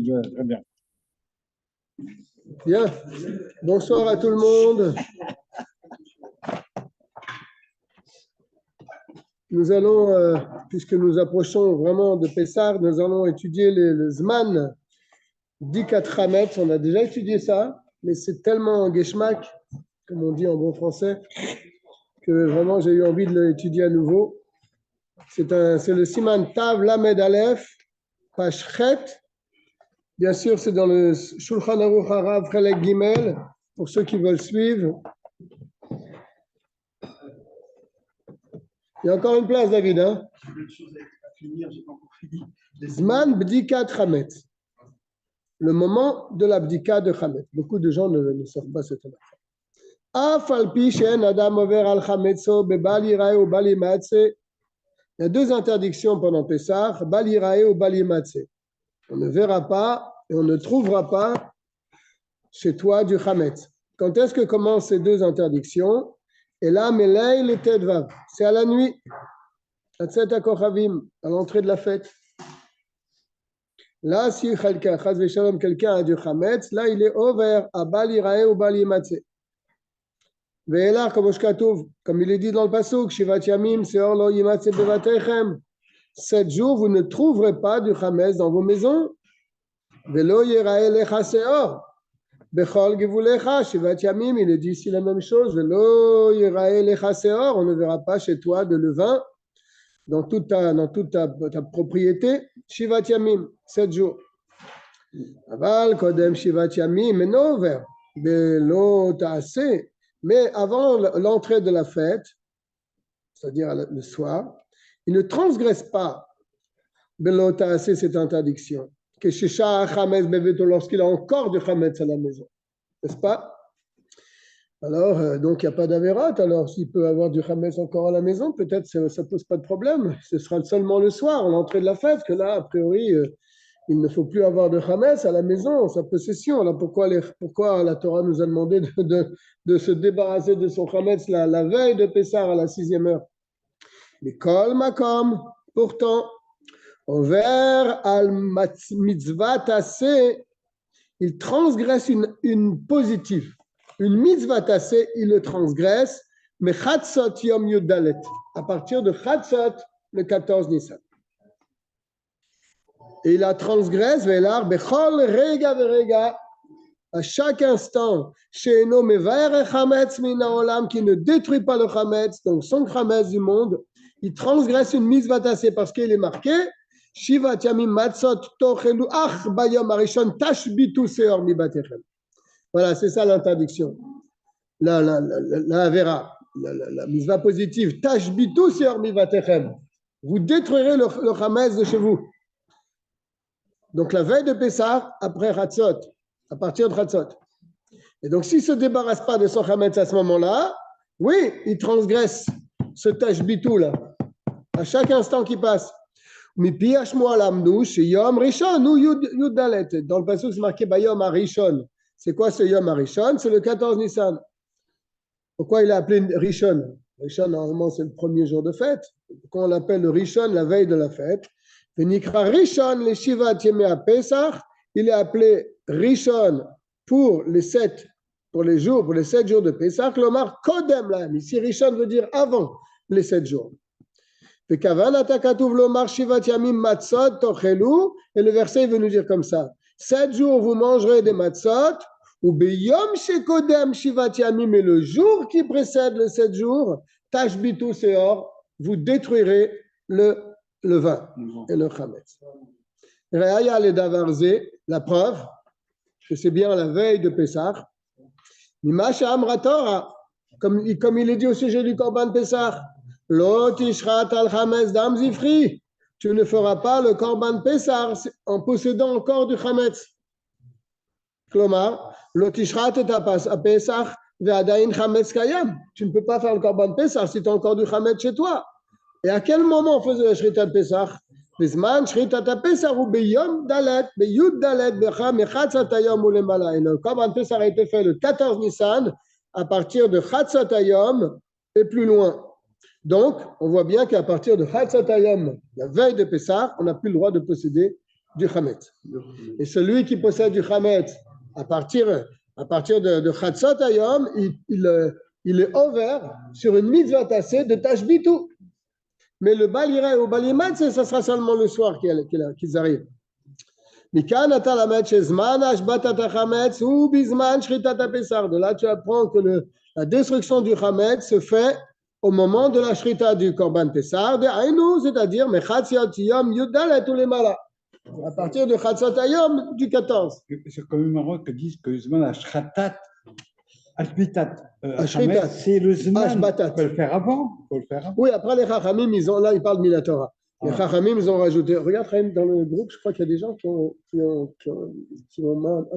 déjà très bien. Bien. Bonsoir à tout le monde. Nous allons, puisque nous approchons vraiment de Pessah, nous allons étudier le Zman Bdikat Hametz. On a déjà étudié ça, mais c'est tellement Geschmack, comme on dit en bon français, que vraiment j'ai eu envie de l'étudier à nouveau. C'est le Siman Tav Lamed Aleph, page Chet. Bien sûr, c'est dans le Shulchan Aruch Harav Chelek Gimel, pour ceux qui veulent suivre. Il y a encore une place, David. Hein? Zman Bdikat Hametz. Le moment de la Bdika de Hametz. Beaucoup de gens ne savent pas cette affaire. Il y a deux interdictions pendant Pessah, Bal Yirae ou Bal Yimatse. On ne verra pas et on ne trouvera pas chez toi du Hametz. Quand est-ce que commencent ces deux interdictions? Et là, Meleil et Tedvav. C'est à la nuit. À l'entrée de la fête. Là, si quelqu'un a du Hametz, là, il est ouvert à Bal Yirae ou Bal Yimatse. Ve'elar comme il est dit dans le pasuk, Shivat Yamim Seor Lo Yimatse Bevatechem. 7 jours, vous ne trouverez pas du Hametz dans vos maisons. Ve'lo Yirae Lecha Seor. Bechol Givulecha. Shivat Yamim, il est dit ici la même chose. Ve'lo Yirae Lecha Seor. On ne verra pas chez toi de levain dans toute ta propriété. Shivat Yamim, 7 jours. Aval Kodem Shivat Yamim, mais non ouvert. Ve'lo Ta'ase. Mais avant l'entrée de la fête, c'est-à-dire le soir, il ne transgresse pas cette interdiction. Que lorsqu'il a encore du Hametz à la maison. N'est-ce pas? Alors, donc il n'y a pas d'avérat. Alors, s'il peut avoir du Hametz encore à la maison, peut-être ça ne pose pas de problème. Ce sera seulement le soir, l'entrée de la fête, que là, a priori, il ne faut plus avoir de Hametz à la maison, sa possession. Alors pourquoi la Torah nous a demandé de se débarrasser de son Hametz la veille de Pessah à la 6e heure? Mais Kol Makom, pourtant, envers al mitzvah tassé, il transgresse une positive. Une mitzvah tassé, il le transgresse, mais Chatzot Yom Yudalet, à partir de Chatzot, le 14 Nissan. Et il la transgresse, Velar, Bechol Rega Verega, à chaque instant, chez nos Mevaer Chametz Mina Olam, qui ne détruit pas le Chametz, donc son Chametz du monde, il transgresse une mitzvah tassé parce qu'il est marqué, Shivat Yamim Matzot Tochelu Ach Bayom Arishon Tashbitu Seor Mibatechem. Voilà, c'est ça l'interdiction. La Avera, la mitzvah positive, Tashbitu Seor Mibatechem. Vous détruirez le Chametz de chez vous. Donc la veille de Pessah, après Chatzot, à partir de Chatzot. Et donc s'il ne se débarrasse pas de son Hametz à ce moment-là, oui, il transgresse ce tashbitou là, à chaque instant qui passe. Mais piachmo alamnu, chez Yom Rishon ou Yudalet. Dans le passage, c'est marqué Bayom Arishon. C'est quoi ce Yom Arishon? C'est le 14 Nissan. Pourquoi il est appelé Rishon? Rishon, normalement, c'est le premier jour de fête. Pourquoi on l'appelle le Rishon, la veille de la fête? Venikra Rishon le Shivat Yemei Pesach, il est appelé Rishon pour les 7 jours de Pesach. L'Omar Kodem Lam. Ici Rishon veut dire avant les 7 jours. Vekavan atakatuv l'Omar Shivat Yamim Matzot Tochelu, et le verset veut nous dire comme ça: 7 jours vous mangerez des matzot, ou Beyom Shekodem Shivat Yamim, et le jour qui précède les 7 jours, Tashbitu Seor, vous détruirez le vin et le chametz. Re'aya le davarze, la preuve que c'est bien la veille de Pessah. Mimasha amra Torah, comme il est dit au sujet du korban Pessah, lo tishrat al chametz dam zifri, tu ne feras pas le korban Pessah en possédant encore du chametz. Klomar, lo tishrat et a Pessah ve'adain chametz kayam, tu ne peux pas faire le korban Pessah si tu as encore du chametz chez toi. Et à quel moment on faisait la Shritat Pesach? Bizman Shritat Pesach ou Beyom Dalet, Beyud Dalet, Becha, Mechatzatayom ou Lemala. Et le Korban Pesach a été fait le 14 Nissan à partir de Chatzatayom et plus loin. Donc, on voit bien qu'à partir de Chatzatayom, la veille de Pesach, on n'a plus le droit de posséder du Hametz. Et celui qui possède du Hametz à partir de Chatzot Hayom, il est over sur une mitzvah tassée de Tashbitu. Mais le Balira ou Balimat, ça sera seulement le soir qu'ils arrivent. De là, tu apprends que la destruction du Hametz se fait au moment de la Shrita du Korban Pessar, c'est-à-dire à partir de Chatzot Hayom du 14. C'est comme les Maroc qui disent que le Zman a Shratat, Ashbitat. Ashritat. C'est le Zman. Ashbatat. Il faut le faire avant. Oui, après les Chachamim, là, ils parlent de Minatora. Les Chachamim, ils ont rajouté. Regarde, dans le groupe, je crois qu'il y a des gens qui ont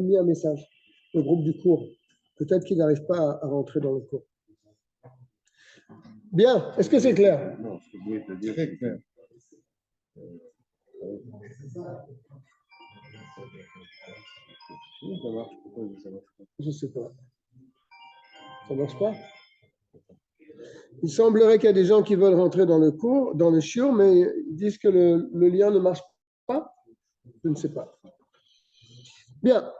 mis un message. Le groupe du cours. Peut-être qu'ils n'arrivent pas à rentrer dans le cours. Bien, est-ce que c'est clair? Non, ce que vous voulez te dire, c'est clair. Ça marche, pourquoi ça marche pas? Je ne sais pas. Ça ne marche pas? Il semblerait qu'il y a des gens qui veulent rentrer dans le cours, dans le shiur, mais ils disent que le lien ne marche pas. Je ne sais pas. Bien.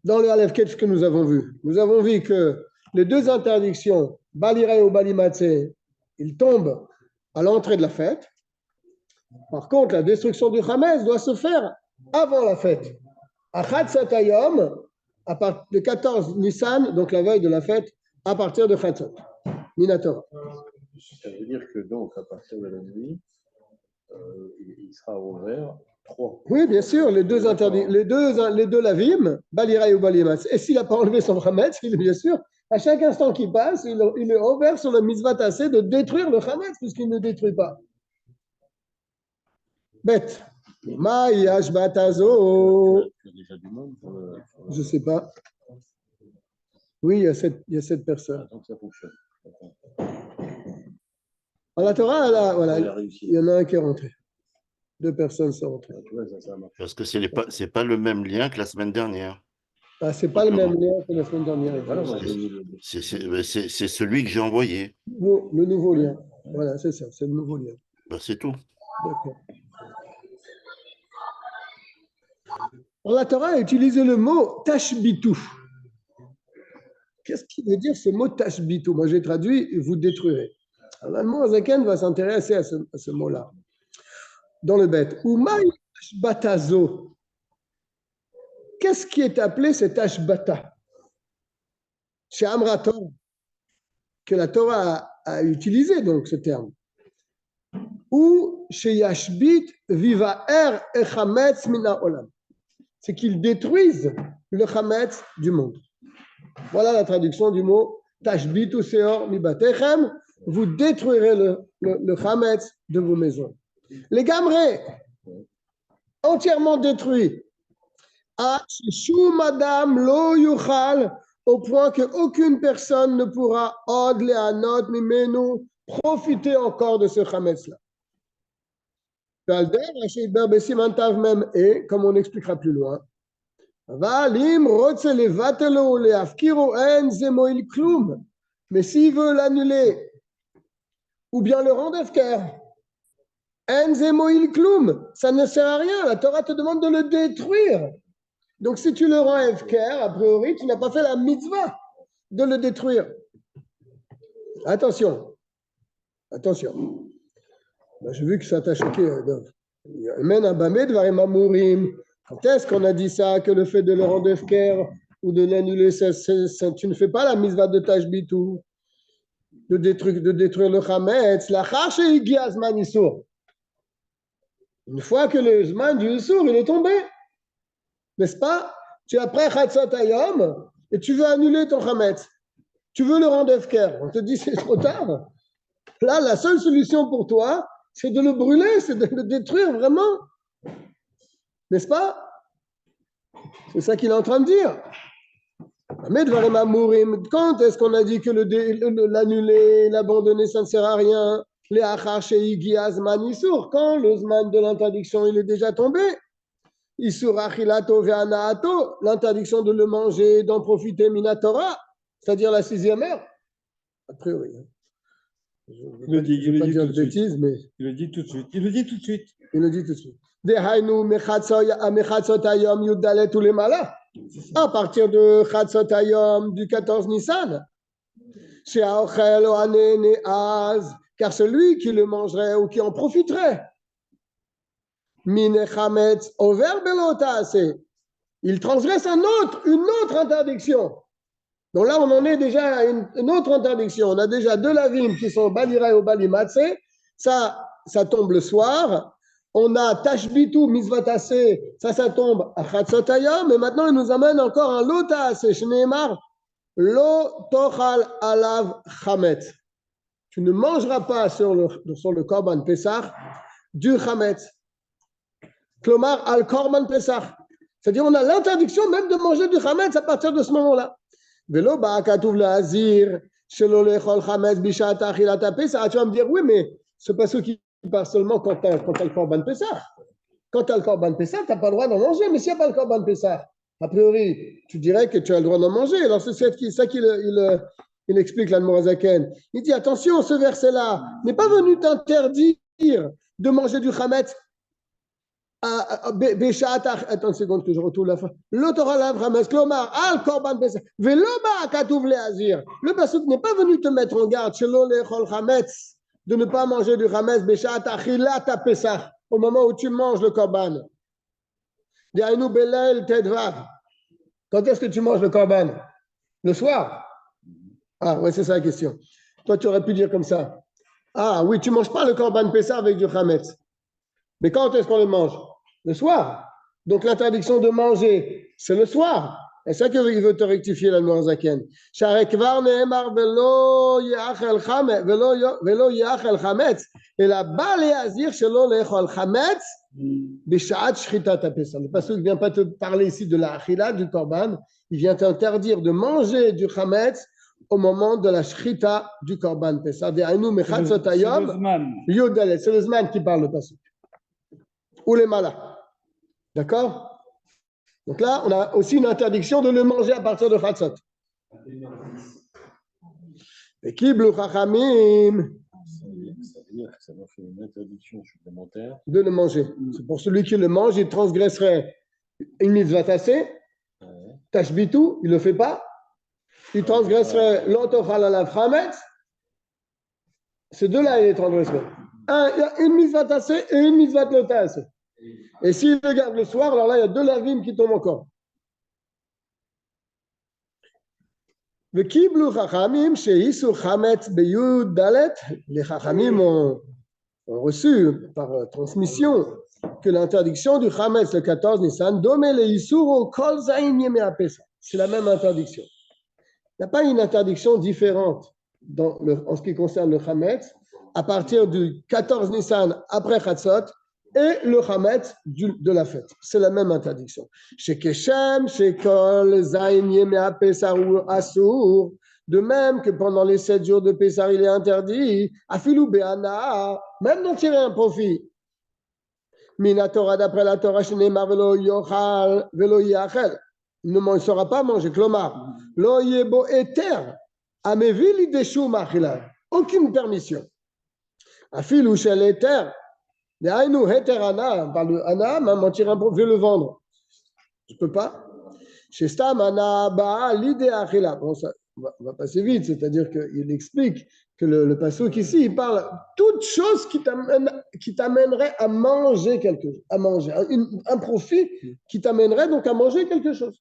Dans le Aleph, qu'est-ce que nous avons vu? Nous avons vu que les deux interdictions, Baliré ou Balimatzé, ils tombent à l'entrée de la fête. Par contre, la destruction du Hametz doit se faire avant la fête. À Chatzot Hayom, à partir de 14 Nissan, donc la veille de la fête, à partir de Chatzot. Minatora. Ça veut dire que donc, à partir de la nuit, il sera ouvert 3. Oui, bien sûr, les deux interdits, les deux lavim, Baliraï ou Balimas. Et s'il n'a pas enlevé son Hametz, bien sûr, à chaque instant qui passe, il est ouvert sur le mitzvah tassé de détruire le Hametz, puisqu'il ne détruit pas. Bête. Maïash Batazo. Il y a déjà du monde pour le... Je ne sais pas. Oui, il y a 7 personnes. Donc ça fonctionne. En la Torah, là, voilà, il y en a un qui est rentré. 2 personnes sont rentrées. Tu vois, ça marche. Parce que c'est pas le même lien que la semaine dernière. Ah, c'est pas le même lien que la semaine dernière. Voilà, moi, C'est celui que j'ai envoyé. Le nouveau lien. Voilà, c'est ça, c'est le nouveau lien. Ben, c'est tout. D'accord. La Torah a utilisé le mot tashbitu. Qu'est-ce qu'il veut dire ce mot tashbitu? Moi, j'ai traduit vous détruirez. L'allemand Zaken va s'intéresser à ce mot-là. Dans le bête. Umay ashbatazo. Qu'est-ce qui est appelé cet ashbata? Chez Amraton, que la Torah a utilisé donc ce terme. Ou chez Yashbit viva er echametz mina olam. C'est qu'ils détruisent le chametz du monde. Voilà la traduction du mot tashbitu seor mi batechem. Vous détruirez le chametz de vos maisons. Les gamrés, entièrement détruits. Madame lo yuchal, au point qu'aucune personne ne pourra od leanot mimenu profiter encore de ce chametz-là. Et comme on expliquera plus loin, mais s'il veut l'annuler ou bien le rendre efker, ça ne sert à rien. La Torah te demande de le détruire. Donc si tu le rends efker, a priori, tu n'as pas fait la mitzvah de le détruire. Attention. Ben, j'ai vu que ça t'a choqué, Dov. Quand est-ce qu'on a dit ça, que le fait de le rendre efker ou de l'annuler, tu ne fais pas la mitzvah de tashbitu, de détruire le chametz, la chache zman isur. Une fois que le zman du isur, il est tombé, n'est-ce pas? Tu es après chatzot hayom et tu veux annuler ton chametz. Tu veux le rendre efker. On te dit c'est trop tard. Là, la seule solution pour toi, c'est de le brûler, c'est de le détruire vraiment. N'est-ce pas? C'est ça qu'il est en train de dire. Quand est-ce qu'on a dit que l'annuler, l'abandonner, ça ne sert à rien? Quand le zman de l'interdiction, il est déjà tombé. L'interdiction de le manger, d'en profiter, minatora, c'est-à-dire la 6e heure. A priori. Il le dit tout de suite. Mais... Il le dit tout de suite. Dehainu mechatzot hayom yuddalet ulemala. À partir de chatzot hayom du 14 Nissan. She'aochel o hanene az. Car celui qui le mangerait ou qui en profiterait, mine chametz over belo ta'aseh. Il transgresse une autre interdiction. Donc là, on en est déjà à une autre interdiction. On a déjà deux lavim qui sont balira et au balimatse. Ça tombe le soir. On a tashbitu misvatase. Ça tombe à chatzot hayom. Et maintenant, il nous amène encore un lo ta'aseh. Shneimar lo tochal alav chametz. Tu ne mangeras pas sur le korban pesach du chametz. Klomar al korban pesach. C'est-à-dire, on a l'interdiction même de manger du chametz à partir de ce moment-là. Velo ba'akatuv la'azir shelo lechol chametz bishat achilat pesach. Tu vas me dire, oui, mais ce passage qui part seulement quand tu as le korban pesach. Quand tu as le korban pesach, tu n'as pas le droit d'en manger. Mais s'il n'y a pas le korban pesach, a priori, tu dirais que tu as le droit d'en manger. Alors, c'est ça qu'il explique l'Admorazaken. Il dit, attention, ce verset-là n'est pas venu t'interdire de manger du chametz. Attends une seconde que je retourne la fin. Le pasuk n'est pas venu te mettre en garde de ne pas manger du chametz au moment où tu manges le korban. Quand est-ce que tu manges le korban? Le soir? Ah, ouais, c'est ça la question. Toi, tu aurais pu dire comme ça. Ah, oui, tu ne manges pas le korban Pessah avec du chametz. Mais quand est-ce qu'on le mange? Le soir. Donc, l'interdiction de manger, c'est le soir. C'est ça qu'il veut te rectifier, la Noirzaken. Et la baléazir shelo lechol chametz b'shat shchitat hapesach. Le pasuk ne vient pas te parler ici de la achila, du korban. Il vient t'interdire de manger du chametz au moment de la shrita du korban pesach. C'est le zman qui parle le pasuk. Ou les malas. D'accord? Donc là, on a aussi une interdiction de le manger à partir de chatzot. Et kiblu chachamim. Ça veut dire que ça va faire une interdiction supplémentaire. De le manger. C'est pour celui qui le mange, il transgresserait une mitzvah tassée. Tashbitu, il ne le fait pas. Il transgresserait l'otochal alav chametz. Ces deux-là, il les transgresserait. Il y a une mitzvah tassée et une mitzvah lo tassée. Et s'il le garde le soir, alors là, il y a deux lavim qui tombent encore. Les chachamim ont reçu par transmission que l'interdiction du chametz le 14 Nissan, c'est la même interdiction. Il n'y a pas une interdiction différente en ce qui concerne le chametz à partir du 14 Nissan après Chatzot et le chametz de la fête. C'est la même interdiction. Chez Keshem, chez Kol, Zayin, Yemea, Pesar ou Asur, de même que pendant les 7 jours de Pesar, il est interdit, Afilou Be'ana, même d'en tirer un profit. Mina Torah, d'après la Torah, Shenemar, Velo Yochal, Velo Yachel. Il ne saura pas manger. Klomar, Lo Yebo Eter, Amevili Deshu Machila. Aucune permission. Afilou Shel Eter. On parle de Ana, m'en tire un peu, je vais le vendre. Je ne peux pas. Chez Stam, Ana, l'idée Achila. Bon, ça, on va passer vite, c'est-à-dire qu'il explique que le pasuk ici, il parle toute chose qui t'amènerait à manger quelque chose, à manger, un profit qui t'amènerait donc à manger quelque chose.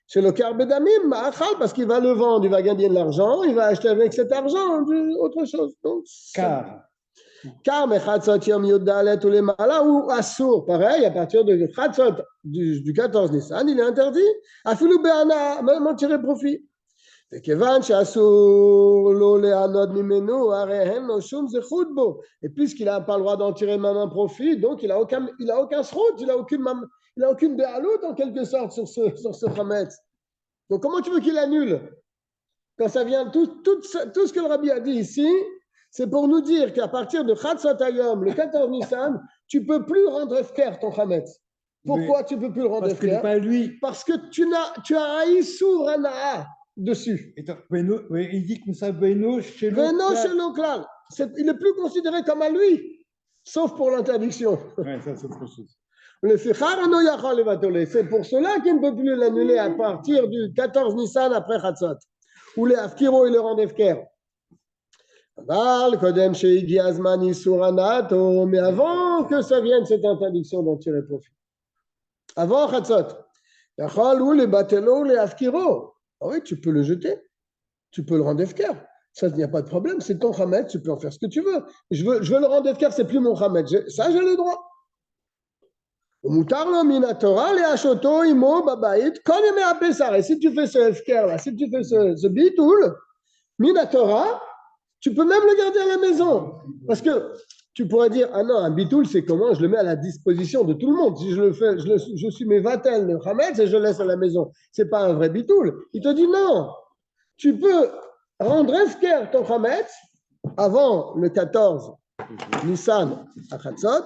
Chez le Karbedamim, parce qu'il va le vendre, il va gagner de l'argent, il va acheter avec cet argent autre chose. Donc, car mechatzot yom yudalet ou les malas ou assour, pareil, à partir de chatzot du 14 Nissan, il est interdit. Afilou be'ana, même en tirer profit. Et kevan she'assour lo le'anod mimenu, arehen lo shum zechut bo. Et puisqu'il n'a pas le droit d'en tirer même un profit, donc il n'a aucun srout, il n'a aucune béaloute en quelque sorte sur ce chametz. Donc comment tu veux qu'il annule? Quand ça vient, tout ce que le Rabbi a dit ici, c'est pour nous dire qu'à partir de Chatzot Hayom, le 14 Nissan, tu ne peux plus rendre efker ton chametz. Pourquoi tu ne peux plus le rendre efker? Parce que pas lui. Parce que tu as un Issour Anaa dessus. Il dit que ça Beno chez Beno chez l'Oklal. Il n'est plus considéré comme à lui. sauf pour l'interdiction. Ouais, ça, c'est autre chose. C'est pour cela qu'il ne peut plus l'annuler à partir du 14 Nissan après Chatzot. Ou les Afkiro et le rang d'Efker. Mais avant que ça vienne, cette interdiction d'en tirer profit. Avant Chatzot. Ou les Batelo ou les Afkiro. Ah oui, tu peux le jeter. Tu peux le rendre Efker. Ça, il n'y a pas de problème. C'est ton Hametz, tu peux en faire ce que tu veux. Je veux le rendre Efker, c'est plus mon Hametz. Ça, j'ai le droit. Et si tu fais ce Efker là, si tu fais ce bitoul, Minatora, tu peux même le garder à la maison. Parce que tu pourrais dire, ah non, un bitoul, c'est comment? Je le mets à la disposition de tout le monde. Si je le fais, je suis mes vatel, le Hametz, et je le laisse à la maison. C'est pas un vrai bitoul. Il te dit non. Tu peux rendre Efker ton Hametz avant le 14 Nissan à Chatzot,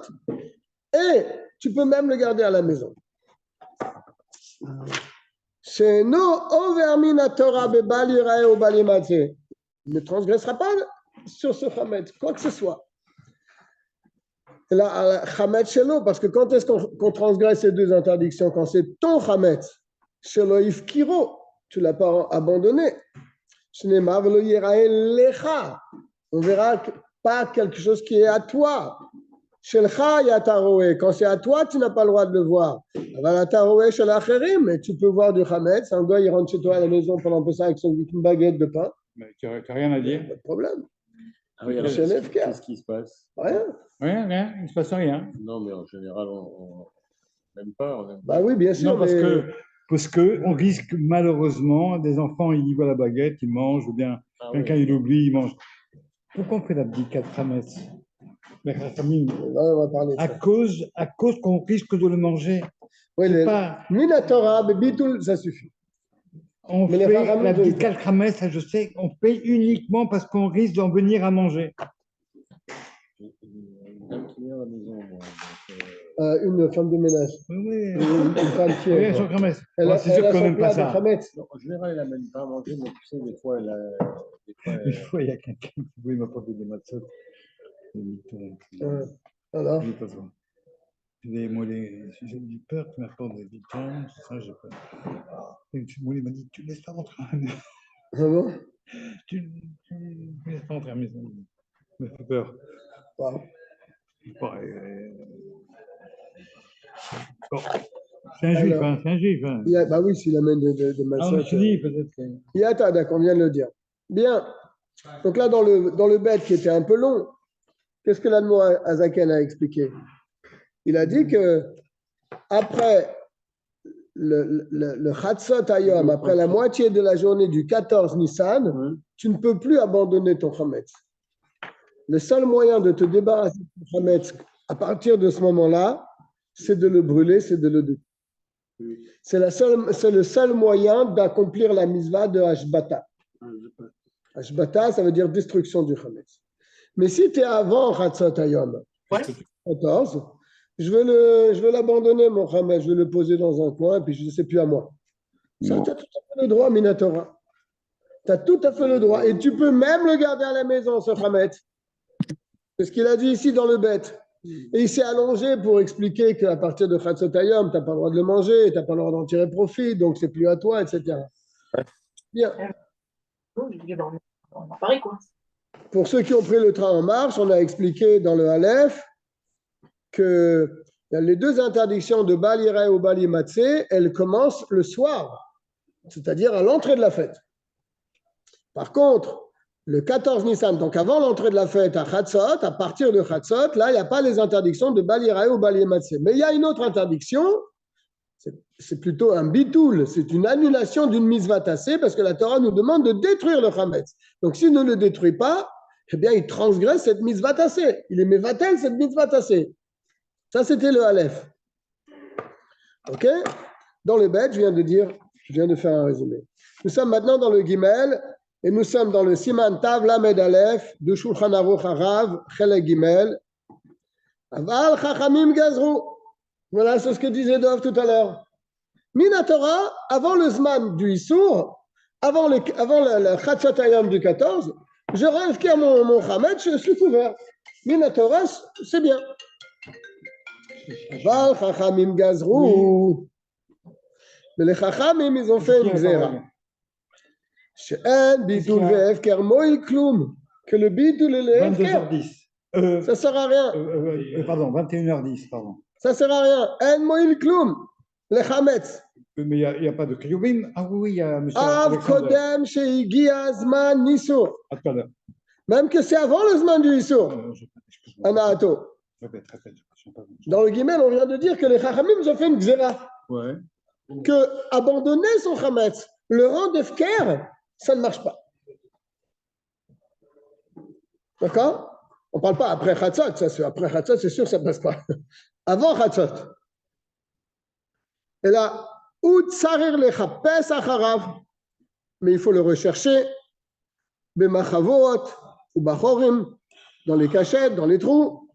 et tu peux même le garder à la maison. Il ne transgressera pas sur ce Hametz, quoi que ce soit. Là, Hametz Shelo, parce que quand est-ce qu'on transgresse ces deux interdictions? Quand c'est ton Hametz, Shelo Ifkiro, tu ne l'as pas abandonné. On verra pas quelque chose qui est à toi. Quand c'est à toi, tu n'as pas le droit de le voir. Mais tu peux voir du Hametz. Un gars, il rentre chez toi à la maison pendant Pessah avec une baguette de pain. Mais tu n'as rien à dire. Pas de problème. Ah oui, alors, qu'est-ce qui se passe? Rien. Rien, il ne se passe rien. Non, mais en général, on n'aime pas. On aime Bah oui, bien sûr. Non, parce que on risque malheureusement, des enfants, ils voient la baguette, ils mangent, ou bien quelqu'un, il oublie, il mange. Pourquoi on fait l'abdicat de Hametz? La famille, on va parler de ça. À cause qu'on risque de le manger. Oui, Minatora, Bitoul, ça suffit. On fait l'abdicat de Hametz, ça je sais, on fait uniquement parce qu'on risque d'en venir à manger. Une femme de ménage. Oui. Une femme qui est. C'est sûr qu'on n'aime pas ça. En général, elle n'amène pas à manger, mais tu sais, des fois, Une fois, il y a quelqu'un qui voulait m'apporter des matzot. Alors j'ai eu peur qu'il m'apporte des vitons, ça, j'ai peur. Et il m'a dit, tu ne laisses pas rentrer à la maison. Ah bon? Tu ne laisses pas rentrer à la maison. Ça me fait peur. Wow. Bon, c'est un juif, hein, c'est un juif. Hein. Bah oui, s'il amène de matzot. Ah, je dis peut-être que... Yata, d'accord, on vient de le dire. Bien. Donc là, dans le bête qui était un peu long, qu'est-ce que l'Admo Azaken a expliqué? Il a dit que après le Chatzot Hayom, après la moitié de la journée du 14 Nissan, tu ne peux plus abandonner ton Hametz. Le seul moyen de te débarrasser de ton Hametz à partir de ce moment-là, c'est de le brûler, c'est de le détruire. C'est le seul moyen d'accomplir la mitzvah de Hashbata. Hashbata, ça veut dire destruction du Hametz. Mais si tu es avant Chatzot Hayom, 14, je veux l'abandonner, mon Hametz, je veux le poser dans un coin, et puis je ne sais plus à moi. Ça, tu as tout à fait le droit, Minatora. Tu as tout à fait le droit. Et tu peux même le garder à la maison, ce Hametz. C'est ce qu'il a dit ici dans le bête. Et il s'est allongé pour expliquer qu'à partir de Chatzot Hayom, tu n'as pas le droit de le manger, tu n'as pas le droit d'en tirer profit, donc c'est plus à toi, etc. Bien. Pareil, quoi. Pour ceux qui ont pris le train en marche, on a expliqué dans le Aleph que les deux interdictions de Bal Yireh ou Bal Yimatzeh, elles commencent le soir, c'est-à-dire à l'entrée de la fête. Par contre, le 14 Nissan, donc avant l'entrée de la fête à Chatzot, à partir de Chatzot, là, il n'y a pas les interdictions de Bal Yireh ou Bal Yimatzeh. Mais il y a une autre interdiction, c'est plutôt un bitoul, c'est une annulation d'une mitzvah tassée, parce que la Torah nous demande de détruire le Hametz. Donc s'il ne le détruit pas, eh bien il transgresse cette mitzvah tassée. Il est mévatel cette mitzvah tassée. Ça, c'était le Aleph. Ok? Dans le Bet, je viens de faire un résumé. Nous sommes maintenant dans le Gimel, et nous sommes dans le Siman Tav Lamed Aleph de Shulchan Aruch Harav, Chelek Gimel. Aval Chachamim Gazru. Voilà, c'est ce que disait Dov tout à l'heure. Minatora, avant le Zman du Issour, avant le Chatzot Hayom du 14, je rêve qu'il y a mon Hametz, je suis couvert. Minatora, c'est bien. Val Chachamim Gazrou. Mais les Chachamim, ils ont fait une gzera. She'en bitul ve'efker mo'il klum. Que le bitul et le efker, 22h10. ça sert à rien. Pardon, 21h10, pardon. Ça sert à rien. En mo'il klum. Les chametz. Mais il n'y a pas de kriubim. Ah oui, il y a monsieur Av Alexander. kodem she'igia zman nisur. À tout à l'heure. Même que c'est avant le zman du isur. Excuse-moi. Anaato. Répète. Dans le guimel, on vient de dire que les chachamim ont fait une gzera. Ouais. Que abandonner son chametz, le rang d'efker, ça ne marche pas. D'accord? On ne parle pas après Chatzot, après Chatzot, c'est sûr que ça ne passe pas. Avant Chatzot. Et là, ou tsarir lechapes acharav, mais il faut le rechercher, bemachavot, ou bachorim, dans les cachettes, dans les trous,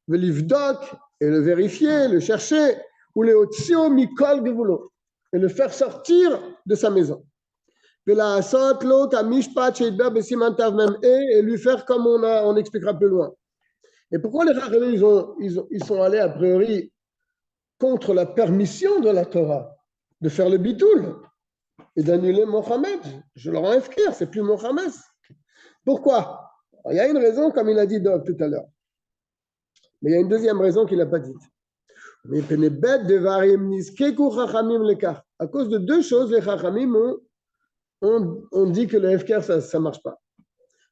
velivdok, et le vérifier, le chercher, ou le otsio mikol gevulo, et le faire sortir de sa maison. Et lui faire comme on expliquera plus loin. Et pourquoi les Chachamim, ils sont allés a priori contre la permission de la Torah de faire le bitoul et d'annuler Mohamed? Je le rends efker, c'est plus Mohamed. Pourquoi? Alors, il y a une raison, comme il a dit Dov tout à l'heure. Mais il y a une deuxième raison qu'il n'a pas dite. À cause de deux choses, les Chachamim on dit que le FKR, ça ne marche pas.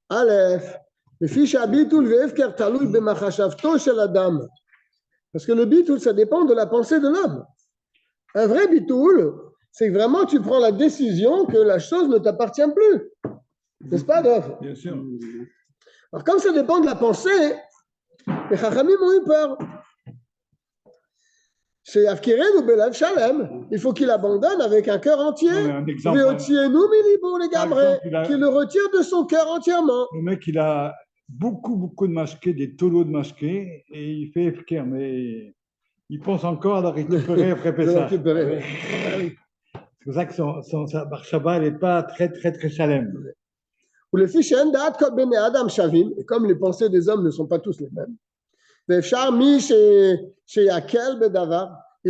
Aleph, le fiche à bitoul, le FKR, taloui bemachashavto shel adam. Parce que le bitoul, ça dépend de la pensée de l'homme. Un vrai bitoul, c'est que vraiment tu prends la décision que la chose ne t'appartient plus. N'est-ce pas, Dov? Bien sûr. Alors, comme ça dépend de la pensée, les Chachamim ont eu peur. C'est Afkiren ou Belav Shalem. Il faut qu'il abandonne avec un cœur entier. Un exemple. Qu'il le retire de son cœur entièrement. Le mec, il a beaucoup de mashké, des tolos de mashké, et il fait FKR, mais il pense encore à la récupérer après Pessah. C'est pour ça que sa bar Shabbat n'est pas très chalem. Ou le fichen d'Ad Kol Bene Adam Shavim, et comme les pensées des hommes ne sont pas tous les mêmes. Il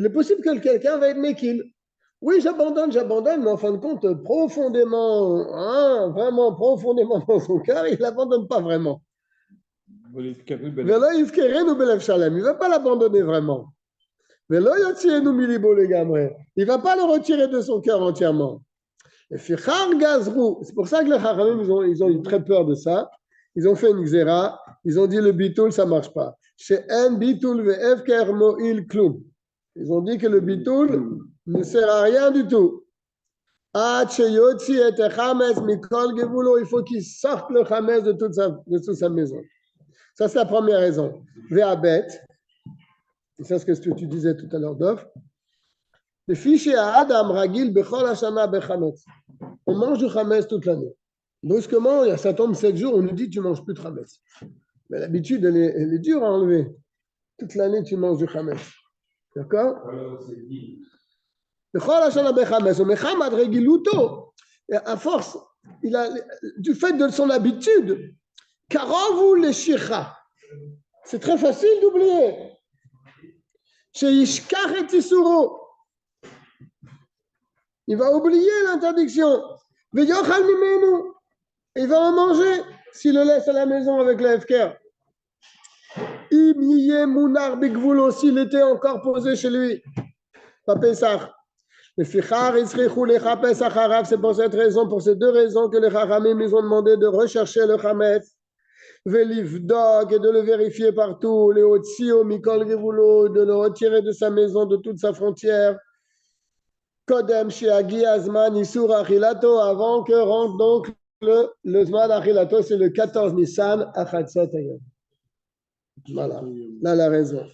est possible que quelqu'un va être méquille. Oui, j'abandonne, mais en fin de compte, profondément, vraiment profondément dans son cœur, il ne l'abandonne pas vraiment. Il ne va pas l'abandonner vraiment. Il ne va pas le retirer de son cœur entièrement. C'est pour ça que les Chachamim, ils ont eu très peur de ça. Ils ont fait une xéra. Ils ont dit le bitoul, ça ne marche pas. Chez en bitoul ve'efker mo'il klum. Ils ont dit que le bitoul ne sert à rien du tout. Il faut qu'il sorte le chametz de toute sa maison. Ça, c'est la première raison. Ve'abet. C'est ce que tu disais tout à l'heure, Dov. Le fichier à Adam Ragil bechol hashana bechametz. On mange du chametz toute l'année. Brusquement, ça tombe 7 jours, on nous dit tu ne manges plus de chametz. Mais l'habitude, elle est dure à enlever. Toute l'année, tu manges du chametz. D'accord? À force, du fait de son habitude, c'est très facile d'oublier. Il va oublier l'interdiction. Il va en manger s'il le laisse à la maison avec le FKR. S'il était encore posé chez lui. Pas Pessah. C'est pour cette raison, pour ces deux raisons que les Chachamim ils ont demandé de rechercher le Chametz, Velivdok et de le vérifier partout, les Otsio, Mikol Gevulo, de le retirer de sa maison, de toute sa frontière. Kodem Shiagi Azman Isur Achilato, avant que rentre donc le Zman Achilato, c'est le 14 Nissan Achatzot Ayom. Voilà, là la raison.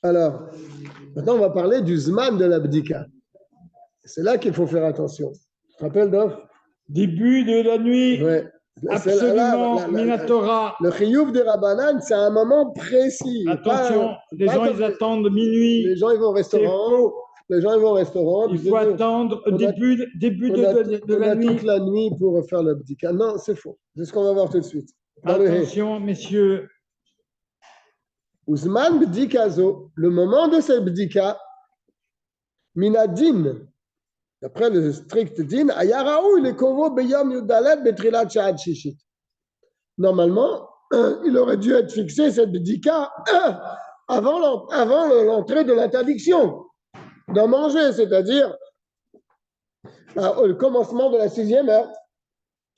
Alors, maintenant on va parler du Zman de l'Abdika. C'est là qu'il faut faire attention. Tu te rappelles, Dov? Début de la nuit. Ouais. Absolument, Minatora. Le chiyuv des Rabbanan, c'est un moment précis. Attention, les gens ils attendent minuit. Les gens ils vont au restaurant. Les gens ils vont au restaurant. Il faut attendre début de la nuit. Toute la nuit pour faire le bdika. Non, c'est faux. C'est ce qu'on va voir tout de suite. Attention, messieurs. Uzman bdikazo, le moment de cette bdika, minadin, d'après le strict din, ayaraou, il est convo beyom yudalet betrilat sha'ad shishit. Normalement, il aurait dû être fixé cette bdika avant l'entrée de l'interdiction d'en manger, c'est-à-dire au commencement de la 6e heure.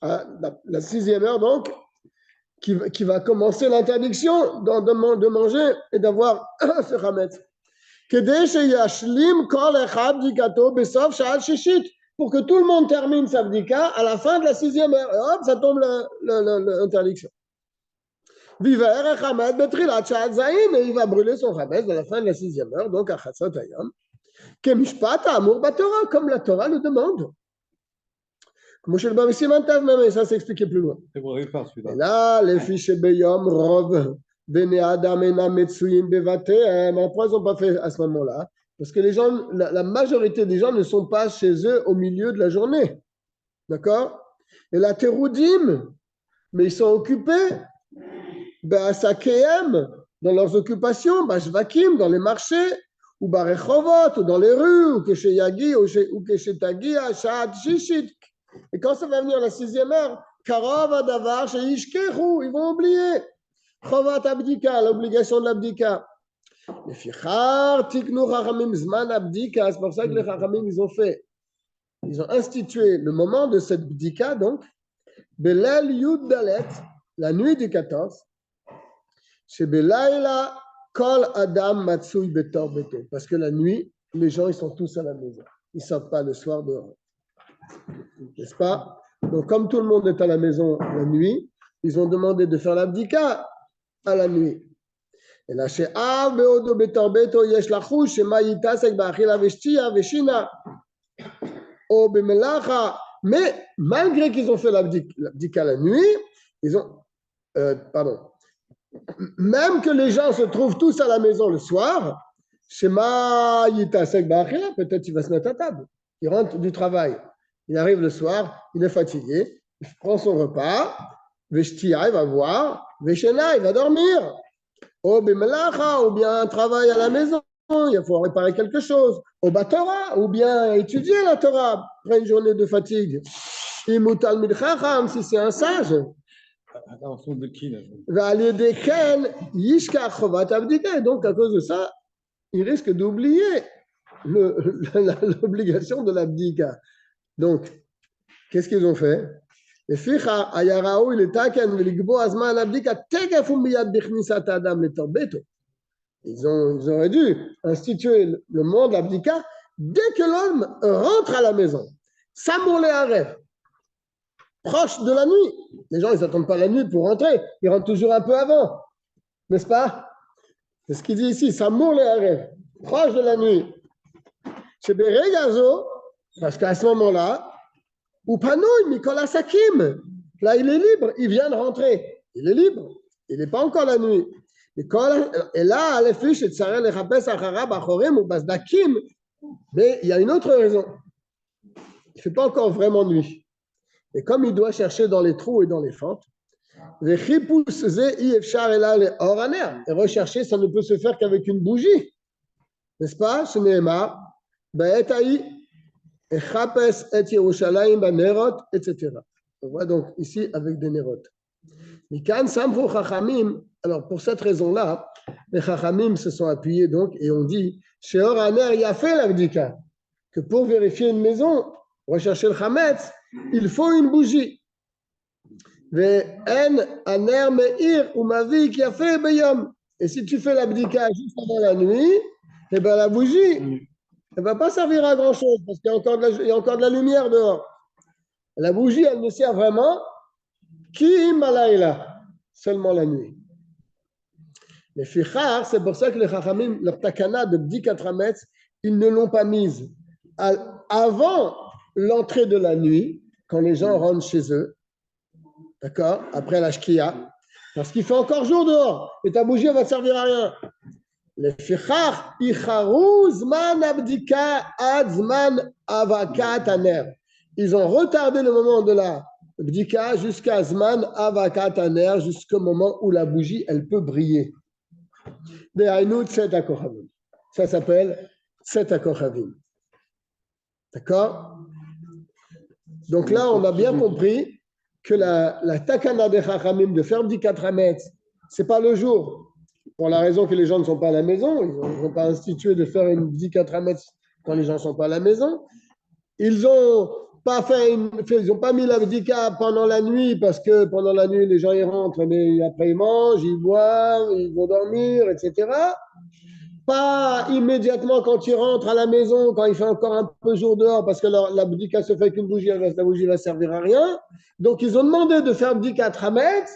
La 6e heure, donc, qui va commencer l'interdiction de manger et d'avoir ce chametz. Pour que tout le monde termine sa bdika à la fin de la 6e heure. Et hop, ça tombe l'interdiction. Et il va brûler son chametz à la fin de la 6e heure, donc à Chatzot Hayom. Comme la Torah le demande. Comme je le vois ici maintenant, mais ça s'expliquait plus loin. Et là, les fiches Beyom, Rov, Bene Adam, Ena, Metsuyin, Bevate, pourquoi ils n'ont pas fait à ce moment-là? Parce que les gens, la majorité des gens ne sont pas chez eux au milieu de la journée. D'accord? Et la Teroudim, mais ils sont occupés, Sakeem, dans leurs occupations, Shvakim, dans les marchés, ou Barechovot, ou dans les rues, ou que chez Yagi, ou que chez Tagia, Shad, Shishit. Et quand ça va venir la 6e heure, Karov Adavar, chez Ishkeru, ils vont oublier. Chovat Abdika, l'obligation de l'abdika. Les Fichar, Tiknu Chachamim, Zman Abdika, c'est pour ça que les Chachamim, ils ont institué le moment de cette bdika, donc, Belel Yud Dalet, la nuit du 14, chez Belaïla, Kol Adam Matsui Betor Beto. Parce que la nuit, les gens, ils sont tous à la maison. Ils ne sortent pas le soir dehors. N'est-ce pas? Donc, comme tout le monde est à la maison la nuit, ils ont demandé de faire l'abdika à la nuit. Et là, chez Av, Beodo Betor Beto, Yesh Lachouch, chez Maïtasek, Bachila Veshtia, Veshina, O Bemelacha. Mais malgré qu'ils ont fait l'abdika la nuit, ils ont. Même que les gens se trouvent tous à la maison le soir, Shema Yitasek Bachila, peut-être il va se mettre à table. Il rentre du travail. Il arrive le soir, il est fatigué, il prend son repas, Veshtia, il va voir, Veshena, il va dormir. Ou bien un travail à la maison, il faut réparer quelque chose. Au Torah, ou bien étudier la Torah après une journée de fatigue. Imutal Midchacham, si c'est un sage. Attention de qui là? Donc, à cause de ça, il risque d'oublier l'obligation de l'abdika. Donc, qu'est-ce qu'ils ont fait? Ils auraient dû instituer le moment de l'abdika dès que l'homme rentre à la maison. Samour les arrêts, proche de la nuit. Les gens, ils n'attendent pas la nuit pour rentrer. Ils rentrent toujours un peu avant. N'est-ce pas? C'est ce qu'il dit ici. Samour les arrêts, proche de la nuit. Chez Beregazo, parce qu'à ce moment-là, ou Panouille, Mikola Sakim, là il est libre, il vient de rentrer, il est libre, il n'est pas encore la nuit. Et là, les fiches, mais il y a une autre raison. Il ne fait pas encore vraiment nuit. Et comme il doit chercher dans les trous et dans les fentes, et rechercher, ça ne peut se faire qu'avec une bougie. N'est-ce pas? Ce n'est pas. Etc. On voit donc ici avec des nérotes. Alors pour cette raison-là, les Chachamim se sont appuyés donc et on dit Sheor Aner y a fait l'abdika que pour vérifier une maison, rechercher le chametz, il faut une bougie. Et si tu fais l'abdika juste avant la nuit, eh bien la bougie, elle ne va pas servir à grand-chose parce qu'il y a encore de la lumière dehors. La bougie, elle ne sert vraiment qu'im malayla, seulement la nuit. Les fichar, c'est pour ça que les chachamim, leur takana de bdikat hametz, ils ne l'ont pas mise avant l'entrée de la nuit, quand les gens rentrent chez eux, d'accord, après la shkia, parce qu'il fait encore jour dehors, et ta bougie, elle va te servir à rien. Les fichar, icharu zman abdika ad zman avakat aner. Ils ont retardé le moment de la bdika jusqu'à zman avakat aner, jusqu'au moment où la bougie, elle peut briller. Des Haïnout Tset HaKochavim. Ça s'appelle Tset HaKochavim. D'accord? Donc là, on a bien compris que la takana des Chachamim de faire Bdikat Hametz, ce n'est pas le jour. Pour la raison que les gens ne sont pas à la maison, ils n'ont pas institué de faire une Bdikat Hametz quand les gens ne sont pas à la maison. Ils n'ont pas mis la Bdika pendant la nuit parce que pendant la nuit, les gens y rentrent, mais après ils mangent, ils boivent, ils vont dormir, etc. Pas immédiatement quand ils rentrent à la maison, quand il fait encore un peu jour dehors, parce que la bdika se fait qu'une bougie, la bougie va servir à rien. Donc ils ont demandé de faire bdika Hametz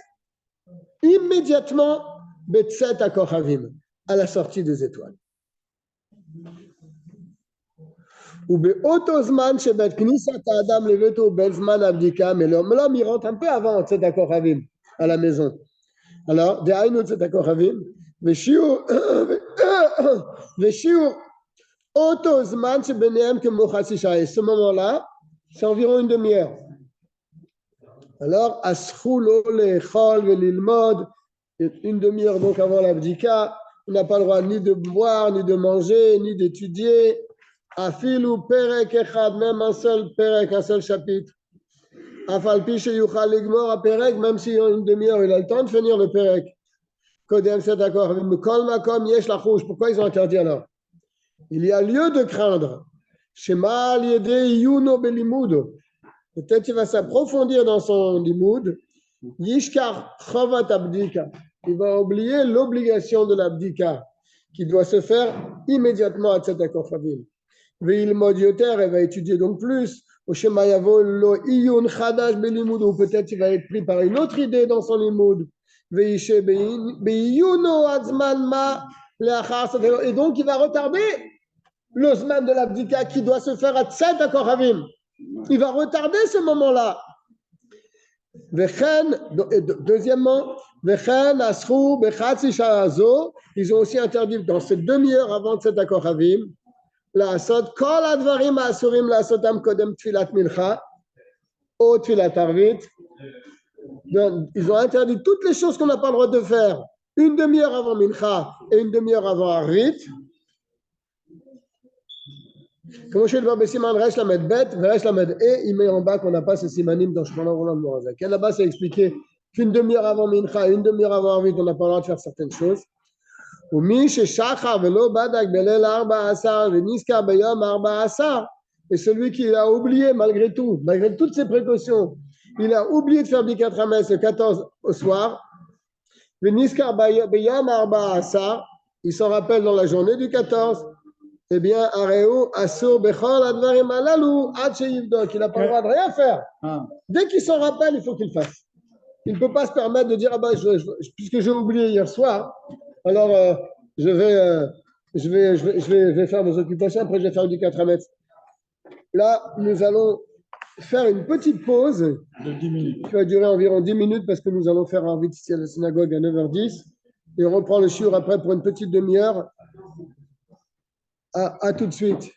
immédiatement Betset HaKochavim, à la sortie des étoiles. Ou Be'otozman Shebet Knisat Adam Leveto Bezman Abdika, mais l'homme il rentre un peu avant Betset HaKochavim à la maison. Alors, De'ainu Betset HaKochavim, Veshiur Otozman Shebenehem Kemochasi Shah. Et ce moment-là, c'est environ une demi-heure. Alors, Asfou Lo Lechol Velilmod, une demi-heure donc avant l'abdika, on n'a pas le droit ni de boire, ni de manger, ni d'étudier. Afilu Perek Echad, même un seul Perek, un seul chapitre. Afalpi Sheyuchal Ligmor a Perek, même si en une demi-heure il a le temps de finir le Perek. Kodem, c'est d'accord. Kol Makom Yesh Lachouch. Pourquoi ils ont interdit alors? Il y a lieu de craindre. Shema Liede Yuno Belimud. Peut-être il va s'approfondir dans son limoud. Yishkar Chavat Abdika. Il va oublier l'obligation de l'abdika qui doit se faire immédiatement à Tset HaKochavim. Ve'il modioter, il va étudier donc plus. Ou Shema Yavo Lo Iyun Chadash Belimud. Ou peut-être il va être pris par une autre idée dans son limoud. Ve'ishe Be'iyuno Azman Ma Leachar. Et donc il va retarder le zman de l'abdika qui doit se faire à Tset HaKochavim. Il va retarder ce moment-là. Deuxièmement, ils ont aussi interdit dans cette demi-heure avant Tset HaKochavim לעשות כל הדברים האסורים לעשותם קודם תפילת מנחה או תפילת ערבית. Ils ont interdit toutes les choses qu'on n'a pas le droit de faire une demi-heure avant Mincha et une demi-heure avant Arvit. Comme je le vois, Siman Resh Lamed Bet, Resh Lamed E, il met en bas qu'on n'a pas ce simanim dans Shemona Roland Morazak. Et là-bas, c'est expliqué qu'une demi-heure avant Mincha et une demi-heure avant Arvit, on n'a pas le droit de faire certaines choses. Ou Mi Shechachar Velo Badak Belel Arba Asar, Veniska Bayom Arba Asar. Et celui qui a oublié, malgré tout, malgré toutes ses précautions, il a oublié de faire Bikat Hametz le 14 au soir. Veniska Bayom Arba Asar, il s'en rappelle dans la journée du 14. Eh bien, Areu, Assur, Bechol, Advarim, Alalou, Hacheyivdok, il n'a pas le droit de rien faire. Dès qu'il s'en rappelle, il faut qu'il fasse. Il ne peut pas se permettre de dire, ah ben, puisque j'ai oublié hier soir, alors je vais faire mes occupations, après je vais faire du 4 mètres. Là, nous allons faire une petite pause de 10 minutes. Qui va durer environ 10 minutes parce que nous allons faire un vite ici à la synagogue à 9h10 et on reprend le shiur après pour une petite demi-heure. À tout de suite.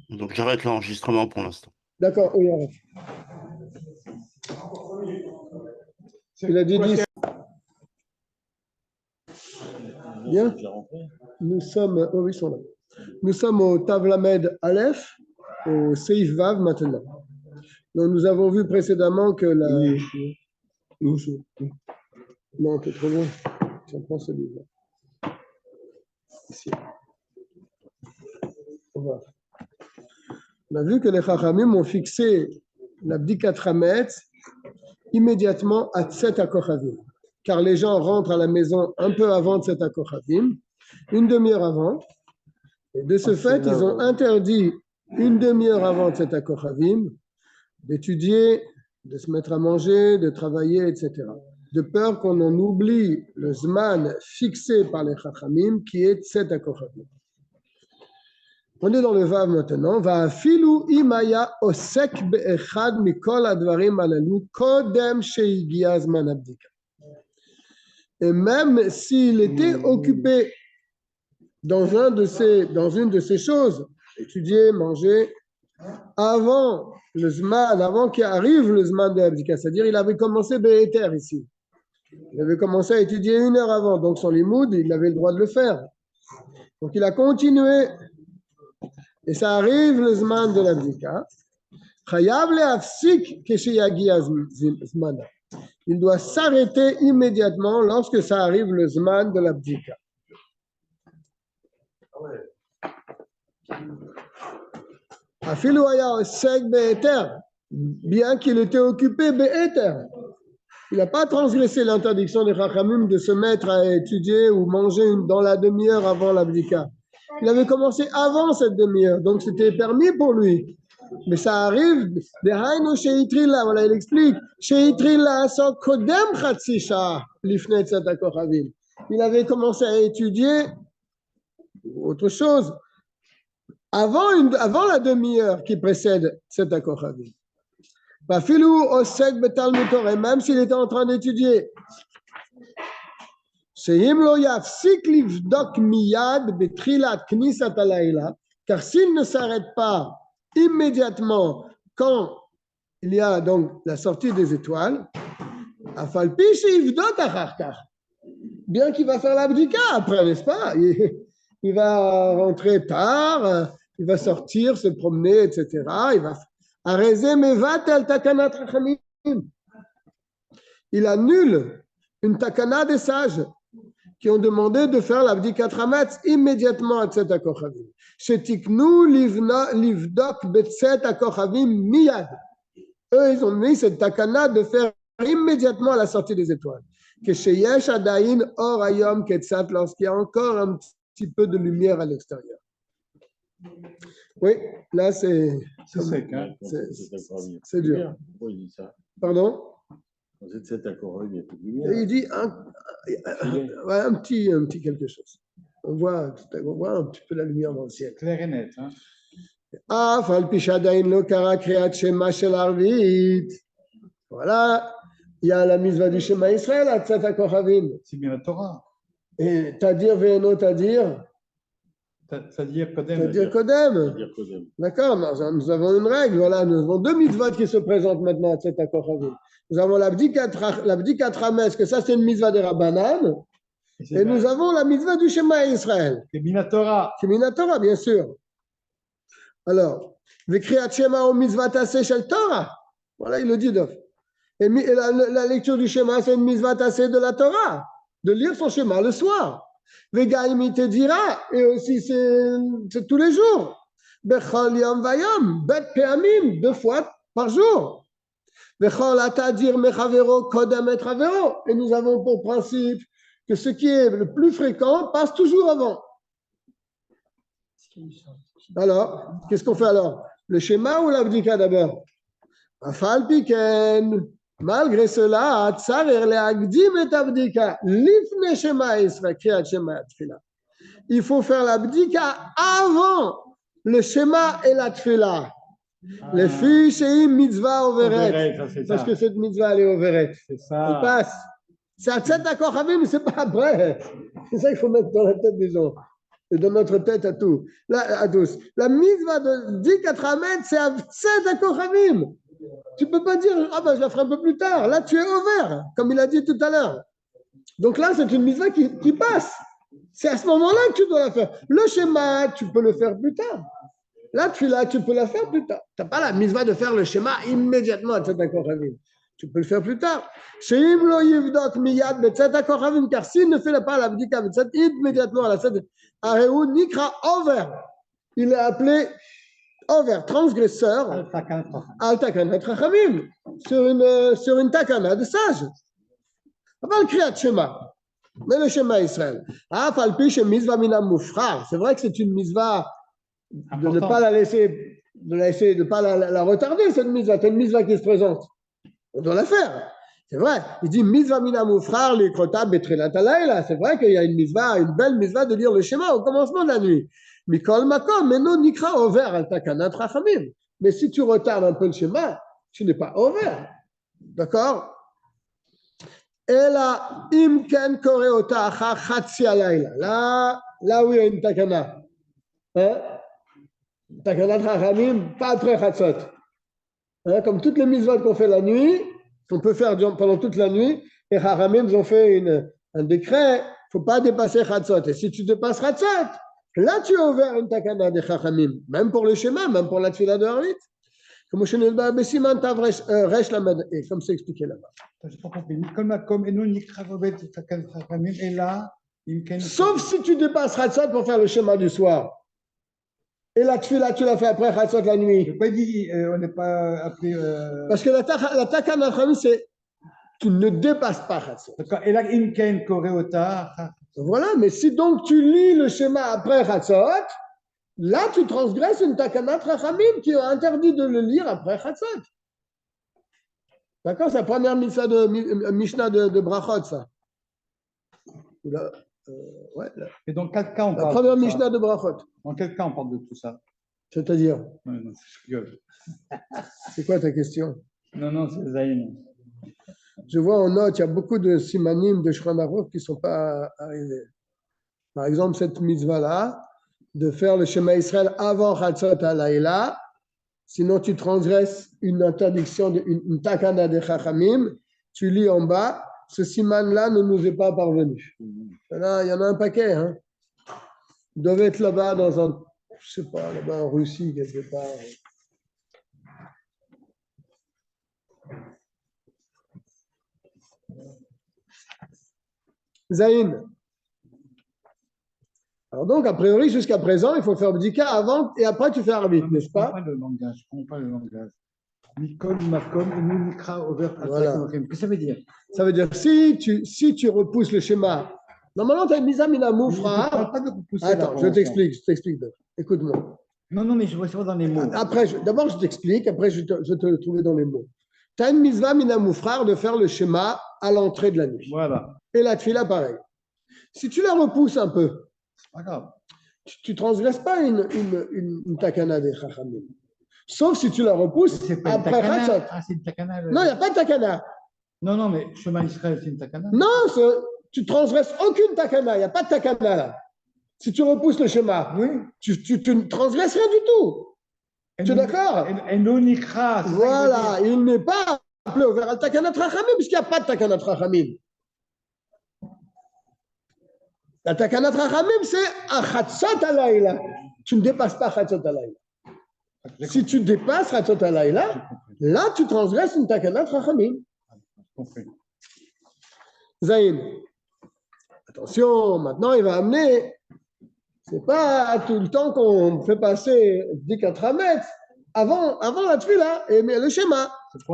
Donc j'arrête l'enregistrement pour l'instant. D'accord, oui, arrête. Il a dit 10. Bien. Nous sommes, oh oui, ils sont là. Nous sommes au Tavlamed Aleph, au Seif Vav maintenant. Donc nous avons vu précédemment que la. Non, t'es trop loin. J'en prends celui-là. Ici. On a vu que les Chachamim ont fixé la Bdikat Hametz immédiatement à Tset HaKochavim, car les gens rentrent à la maison un peu avant Tset HaKochavim, une demi-heure avant, et de ce fait, ils ont interdit une demi-heure avant Tset HaKochavim d'étudier, de se mettre à manger, de travailler, etc. De peur qu'on en oublie le Zman fixé par les Chachamim qui est Tset HaKochavim. On est dans le Vav maintenant. Va filu imaya osek be'echad mikol advarim alalu kodem sheigia zman abdika. Et même s'il était occupé dans une de ces choses, étudier, manger, avant qu'arrive le zman de abdika, c'est-à-dire il avait commencé be'eter ici. Il avait commencé à étudier 1 heure avant, donc son limoud, il avait le droit de le faire. Donc il a continué. Et ça arrive le zman de l'abdika. Il doit s'arrêter immédiatement lorsque ça arrive le zman de l'abdika. Bien qu'il était occupé be'eter. Il n'a pas transgressé l'interdiction des Chachamim de se mettre à étudier ou manger dans la demi-heure avant l'abdika. Il avait commencé avant cette demi-heure, donc c'était permis pour lui. Mais ça arrive, voilà, il explique, il avait commencé à étudier autre chose avant la demi-heure qui précède cet accord. Même s'il était en train d'étudier. Car s'il ne s'arrête pas immédiatement quand il y a donc la sortie des étoiles, bien qu'il va faire l'abdika après, n'est-ce pas? Il va rentrer tard, il va sortir, se promener, etc. Il va il annule une takana des sages qui ont demandé de faire l'abdikat Hametz immédiatement à Tset HaKochavim. Shetiknu livdok betset HaKochavim miyad. Eux, ils ont mis cette takana de faire immédiatement à la sortie des étoiles. Que sheyesh adayin or hayom ketzat, lorsqu'il y a encore un petit peu de lumière à l'extérieur. Oui, là c'est sec, hein? C'est dur. Pourquoi il dit ça? Pardon? Cet accord, il y a plus de Il lumière. dit un petit quelque chose. On voit un petit peu la lumière dans le ciel. Clair et net. Hein? Voilà, il y a la mitzvah du Shema Israël à Tzat HaKochavim. C'est bien la Torah. Et Tadir Ve'eno Tadir. C'est-à-dire Kodem. C'est-à-dire Kodem. D'accord, nous avons une règle. Voilà, nous avons 2 mitzvot qui se présentent maintenant à Tzat HaKochavim. Nous avons l'abdikat Hametz, que ça c'est une mitzvah de Rabbanan. Et nous avons la mitzvah du Shema Israël. C'est Minatora. C'est Minatora, bien sûr. Alors, Vekriat Shema ou mitzvah tassé shel Torah. Voilà, il le dit d'off. Et la lecture du Shema, c'est une mitzvah tassé de la Torah. De lire son Shema le soir. Vegaim te dira, et aussi c'est tous les jours. Bechol yom vayom, bet peamim, 2 fois par jour. Et nous avons pour principe que ce qui est le plus fréquent passe toujours avant. Alors, qu'est-ce qu'on fait alors? Le schéma ou l'abdika d'abord? Malgré cela, il faut faire l'abdika avant le schéma et la tfila. Les filles, c'est une mitzvah overet. Parce que cette mitzvah, elle est overet. C'est ça. Elle passe. C'est à Tzat HaKochavim, mais ce n'est pas après. C'est ça qu'il faut mettre dans la tête des gens. Et dans notre tête à tous. À tous. La mitzvah de Dikat Hametz, c'est à Tzat HaKochavim. Tu ne peux pas dire, ah ben je la ferai un peu plus tard. Là, tu es ouvert, comme il a dit tout à l'heure. Donc là, c'est une mitzvah qui passe. C'est à ce moment-là que tu dois la faire. Le schéma, tu peux le faire plus tard. Là, tu peux la faire plus tard. Tu n'as pas la mitzvah de faire le schéma immédiatement à Tzat HaKochavim. Tu peux le faire plus tard. Car s'il ne fait pas l'abdika immédiatement à la Tzat, Nikra over. Il est appelé over, transgresseur, al takanat Chachamim, sur une takana de sage. Pas le kriyat shema, mais le Shema Israël. C'est vrai que c'est une mitzvah de ne pas la laisser, de ne pas la retarder, cette mitzvah. C'est une mitzvah qui se présente. On doit la faire. C'est vrai. Il dit mitzvah mina moufrar li krota betrilat alayla. C'est vrai qu'il y a une mitzvah, une belle mitzvah de lire le schéma au commencement de la nuit. Mikol makom, mais non nikra over al takanat rachamim. Mais si tu retardes un peu le schéma, tu n'es pas over. D'accord? Et là, im ken koreota achar chatsi alayla. Là où il y a une takana. Hein? Takanat rachamim, pas après chatzot. Hein, comme toutes les mitzvot qu'on fait la nuit, qu'on peut faire pendant toute la nuit, les Haramim ont fait un décret, il ne faut pas dépasser Chatzot. Et si tu dépasses Chatzot, là tu as ouvert une takana des Haramim, même pour le schéma, même pour la tfila de Harvit. Comme c'est expliqué là-bas. Sauf si tu dépasses Chatzot pour faire le schéma du soir. Et la tfila, tu l'as fait après Chatzot la nuit. Je n'ai pas dit, on n'est pas appelé. Parce que la takana Haramim, c'est tu ne dépasses pas Chatzot. Et là, Imken Koreota. Voilà, mais si donc tu lis le schéma après Chatzot, là tu transgresses une takana Chachamim qui a interdit de le lire après Chatzot. D'accord, c'est la première Mishnah de Brachot, ça. Là, ouais, là. Et dans quel cas on parle la première Mishnah de Brachot. Dans quel cas on parle de tout ça? C'est-à-dire? Non, je rigole. C'est quoi ta question? Non, c'est Zayn. Je vois en note, il y a beaucoup de simanim de Shulchan Aruch qui ne sont pas arrivés. Par exemple, cette mitzvah-là, de faire le Shema Israël avant Chatzot Halayla, sinon tu transgresses une interdiction, une takana de Chachamim, tu lis en bas, ce siman-là ne nous est pas parvenu. Là, il y en a un paquet. Hein. Il devait être là-bas dans un, je ne sais pas, là-bas en Russie, quelque part. Zayn. Alors donc, a priori, jusqu'à présent, il faut faire bdika avant et après tu fais arbitre, n'est-ce pas? Je ne comprends pas le langage. Mikol, Makom, et Mimikra, Over, voilà. Qu'est-ce que ça veut dire? Ça veut dire, si tu repousses le schéma, normalement, tu as une mise à mina moufra. Attends, je t'explique. Écoute-moi. Non, mais je vois ça dans les mots. Après, d'abord, je t'explique, après, je te le trouver dans les mots. Tu as une mitzvah mina moufra de faire le schéma à l'entrée de la nuit. Voilà. Et la tfila, pareil. Si tu la repousses un peu, c'est pas grave. Tu ne transgresses pas une takana des Chachamim. Sauf si tu la repousses après Chatzot. Ah, c'est une takana. Non, il n'y a pas de takana. Non, mais Shema Israël, c'est une takana. Non, tu ne transgresses aucune takana. Il n'y a pas de takana là. Si tu repousses le schéma, oui. tu ne transgresses rien du tout. Tu es d'accord? Voilà, il n'est pas appelé au vers takana Chachamim puisqu'il n'y a pas de takana Chachamim. La takana Chachamim, c'est à Chatzot Halayla. Tu ne dépasses pas Chatzot Halayla. Si tu dépasses Chatzot Halayla, là, tu transgresses une takana Chachamim. Zayn. Attention, maintenant, il va amener. C'est pas tout le temps qu'on fait passer 10 Hametz avant la tfila et le schéma. Mais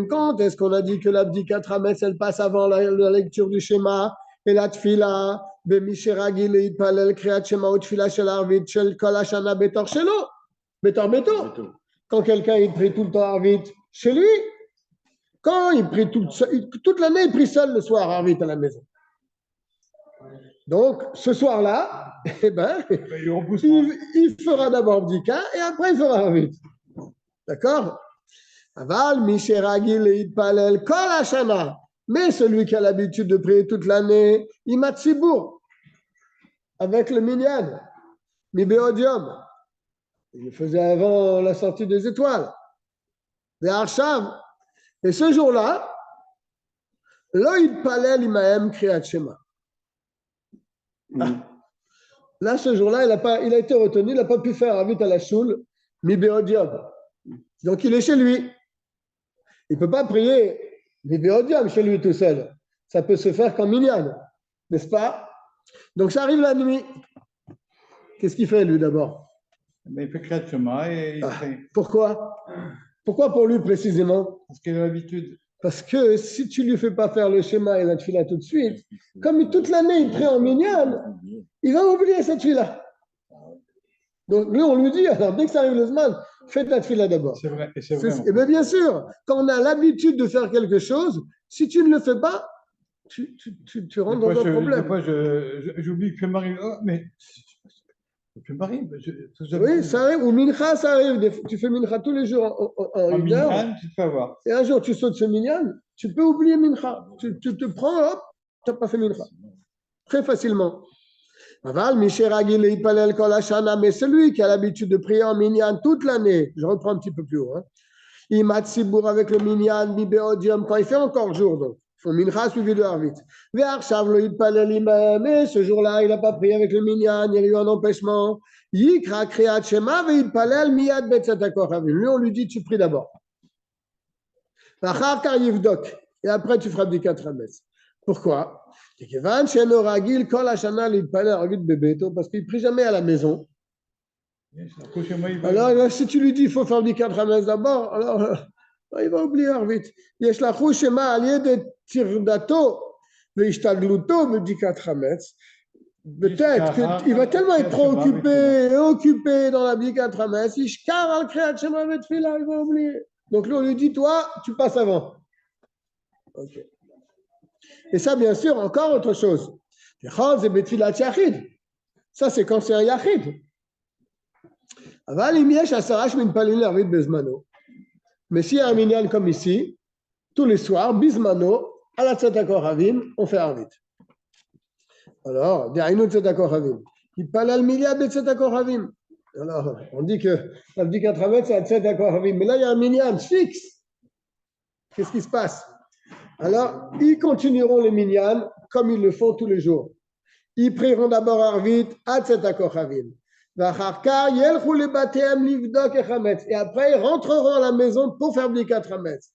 quand est-ce qu'on a dit que la bdika Hametz elle passe avant la lecture du schéma et la tfila b'misheragil yitpalel kriyat shema ou tfila shel arvit shel kol hashana betor shelo betor beto. Quand quelqu'un il prie tout le temps arvit chez lui, quand il prie toute l'année il prie seul le soir arvit à la maison. Donc, ce soir-là, eh ben, il fera d'abord bdika et après il fera arvit. D'accord? Aval, Misheragil et Itpalel, Kol Hashana. Mais celui qui a l'habitude de prier toute l'année, il m'a tzibour avec le minyan, Mibéodium. Il le faisait avant la sortie des étoiles. Des Arshav. Et ce jour-là, Lo Itpalel Imaem Kriyat Shema. Là, ce jour-là, il a été retenu, il n'a pas pu faire avit à la choule, Mibéodium. Donc, il est chez lui. Il ne peut pas prier les béodium chez lui tout seul. Ça peut se faire qu'en minyan, n'est-ce pas? Donc, ça arrive la nuit. Qu'est-ce qu'il fait, lui, d'abord? Il fait Kriyat Shema et il prie. Pourquoi? Pourquoi pour lui, précisément? Parce qu'il a l'habitude. Parce que si tu ne lui fais pas faire le schéma et la tfila tout de suite, comme toute l'année, il prie en minyan, il va oublier cette tfila. Donc, lui, on lui dit, alors, dès que ça arrive le Zman, fais ta tfila d'abord. C'est vrai. C'est vrai. Et bien, bien sûr, quand on a l'habitude de faire quelque chose, si tu ne le fais pas, tu rentres dans un problème. Des fois, j'oublie que je m'arrive. Oh, mais je m'arrive. Oui, ça arrive. Ou mincha, ça arrive. Tu fais mincha tous les jours en une heure. Tu te fais avoir. Et un jour, tu sautes ce minyan, tu peux oublier mincha. Tu te prends, hop, tu n'as pas fait mincha. Très facilement. Mais celui qui a l'habitude de prier en minyan toute l'année, je reprends un petit peu plus haut, hein, Imatsibour avec le minyan, bibeodium, quand il fait encore jour, donc. Ils font mincha suivi de harvit. Et ce jour-là, il n'a pas pris avec le minyan, il y a eu un empêchement. Yikra kriyat shema ve'itpalel miyad betzat koravim. Lui, on lui dit, tu pries d'abord. Et après, tu feras Bdikat Hametz. Pourquoi? Parce qu'il ne prie jamais à la maison. Alors, si tu lui dis qu'il faut faire Bdikat Hametz d'abord, alors il va oublier vite. Yeshlachou Shema allié de Tirdato, Veishtagluto, Bdikat Hametz. Peut-être qu'il va tellement être trop occupé dans la Bdikat Hametz, il va oublier. Donc là, on lui dit, toi, tu passes avant. Ok. Et ça, bien sûr, encore autre chose. Ça, c'est quand c'est un yachid. Mais s'il y a un minyan comme ici, tous les soirs, bismano, à la tzedakot on fait arvit. Alors, d'ayinu tzedakot havim. Il parle al milliard de tzedakot havim. Alors, on dit que la Bdikat Hametz, c'est à tzedakot havim. Mais là, il y a un minyan fixe. Qu'est-ce qui se passe? Alors, ils continueront les minyan comme ils le font tous les jours. Ils prieront d'abord arvit à tzedakot havim. Et après, ils rentreront à la maison pour faire Bdikat Hametz.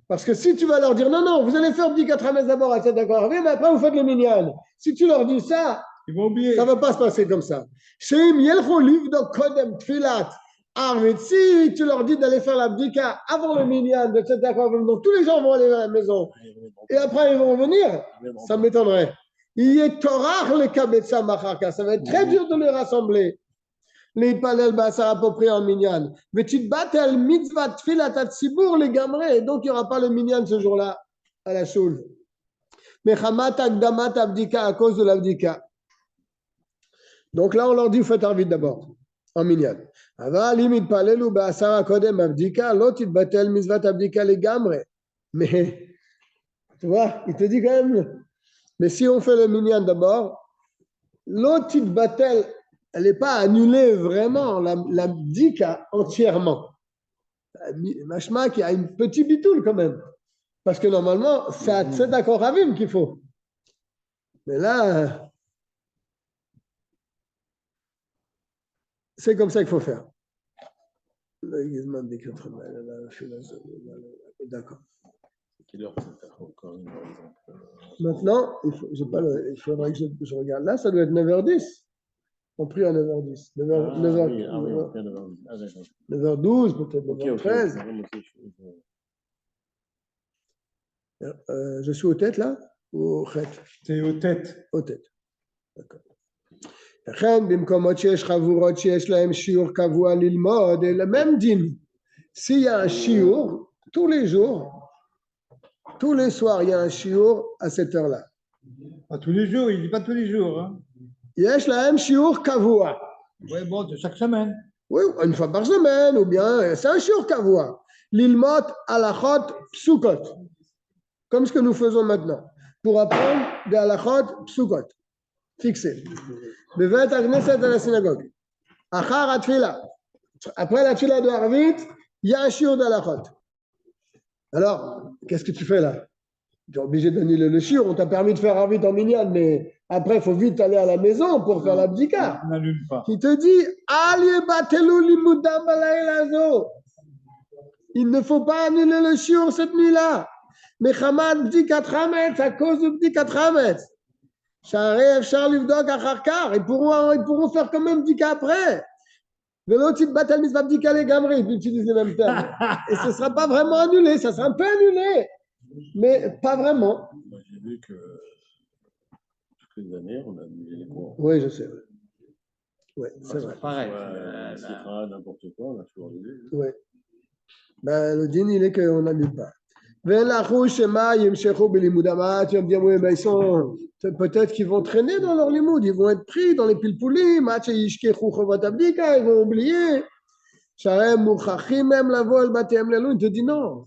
Parce que si tu vas leur dire, non, vous allez faire Bdikat Hametz d'abord à tzedakot havim, mais après, vous faites le minyan. Si tu leur dis ça, ils vont oublier. Ça ne va pas se passer comme ça. Si tu leur dis d'aller faire la bdika avant le minyan de tzedakot havim, donc tous les gens vont aller à la maison. Et après, ils vont revenir. Ça m'étonnerait. Il est torah le kabetza macharka. Ça va être très dur de les rassembler. Les palel basar appropriés en minyan. Mais tu te battes mitzvah tfilat atzibur les gamrés. Donc, il n'y aura pas le minyan ce jour-là à la choule. Mais chamat akdamat abdika à cause de l'abdika. Donc là, on leur dit, vous faites arvit d'abord, en minyan. Mais, tu vois, il te dit quand même, mais si on fait le minyan d'abord, l'autre batel, elle n'est pas annulée vraiment, la bdika entièrement. Machma qui a un petit bitoul quand même. Parce que normalement, c'est à tzedakot havim qu'il faut. Mais là, c'est comme ça qu'il faut faire. D'accord. Maintenant, il faudrait que je regarde. Là, ça doit être 9h10. On prie à 9h10. 9h12, peut-être 9h13. Je suis aux têtes là ou aux têtes? C'est aux têtes. Aux têtes. D'accord. Et le même dîme, s'il y a un shiur, tous les jours, tous les soirs, il y a un shiur à cette heure-là. Pas tous les jours, il ne dit pas tous les jours. Hein. Yesh lahem shiur kavua. Oui, bon, de chaque semaine. Oui, une fois par semaine, ou bien, c'est un shiur kavua. L'ilmot alachot psukot. Comme ce que nous faisons maintenant. Pour apprendre des alachot psukot. Fixé. Bevet Agneset à la synagogue. Achar atfila. Après la tfila de Harvit, il y a un shiur d'alachot. Alors, qu'est-ce que tu fais là? Tu es obligé d'annuler le shiur. On t'a permis de faire Harvit en minyan, mais après, il faut vite aller à la maison pour faire la bdika. On n'annule pas. Il te dit, Ali batelu limudam balaylazo. Il ne faut pas annuler le shiur cette nuit-là. Mais Hamad bdikat hametz, à cause de bdikat hametz. Ils pourront faire quand même bdika après. Mais l'autre, il battle mitzvah bdika les gamri, ils utilisent les mêmes termes. Et ce ne sera pas vraiment annulé, ça sera un peu annulé, mais pas vraiment. Moi, j'ai vu que toutes les années, on a annulé les cours. Oui, je sais. Oui, c'est vrai. Pareil. N'importe quoi, on a toujours annulé. Oui. Ben, le din, il est qu'on n'annule pas. Tu vas me dire, oui, mais ils sont. Peut-être qu'ils vont traîner dans leur limoud, ils vont être pris dans les pilpoulim, ils vont oublier. Il te dit non,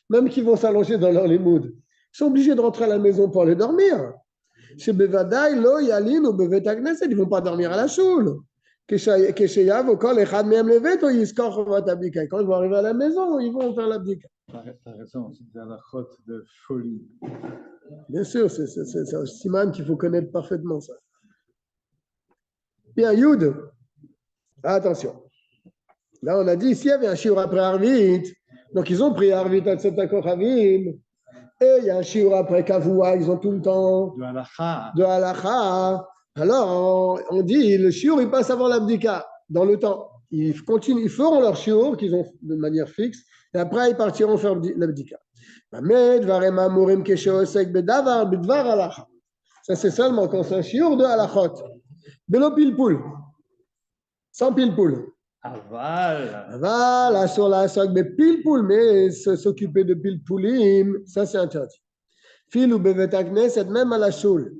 même qu'ils vont s'allonger dans leur limoud, ils sont obligés de rentrer à la maison pour aller dormir. Chez Bevadaï, Lo, Yalin ou Bevet Agneset, ils ne vont pas dormir à la choule. Quand ils vont arriver à la maison, ils vont faire l'abdika. T'as raison, c'est la faute de folie. Bien sûr, c'est un siman qu'il faut connaître parfaitement ça. Bien, Yud, attention. Là, on a dit, s'il y avait un shiur après Arvit, donc ils ont pris Arvit à Tzedakah Kochavim, et il y a un shiur après Kavua, ils ont tout le temps de Halacha. Alors, on dit, le shiur, il passe avant l'abdika, dans le temps. Ils continuent, ils feront leur shiur qu'ils ont de manière fixe, et après, ils partiront faire l'abdika. Ça, c'est seulement quand c'est un shiur de halachot. Belo pilpoul. Sans pilpoul. Aval, sur la soc, mais pilpoul, mais s'occuper de pilpoulim, ça c'est interdit. Fil ou bevet agneset, même à la choule.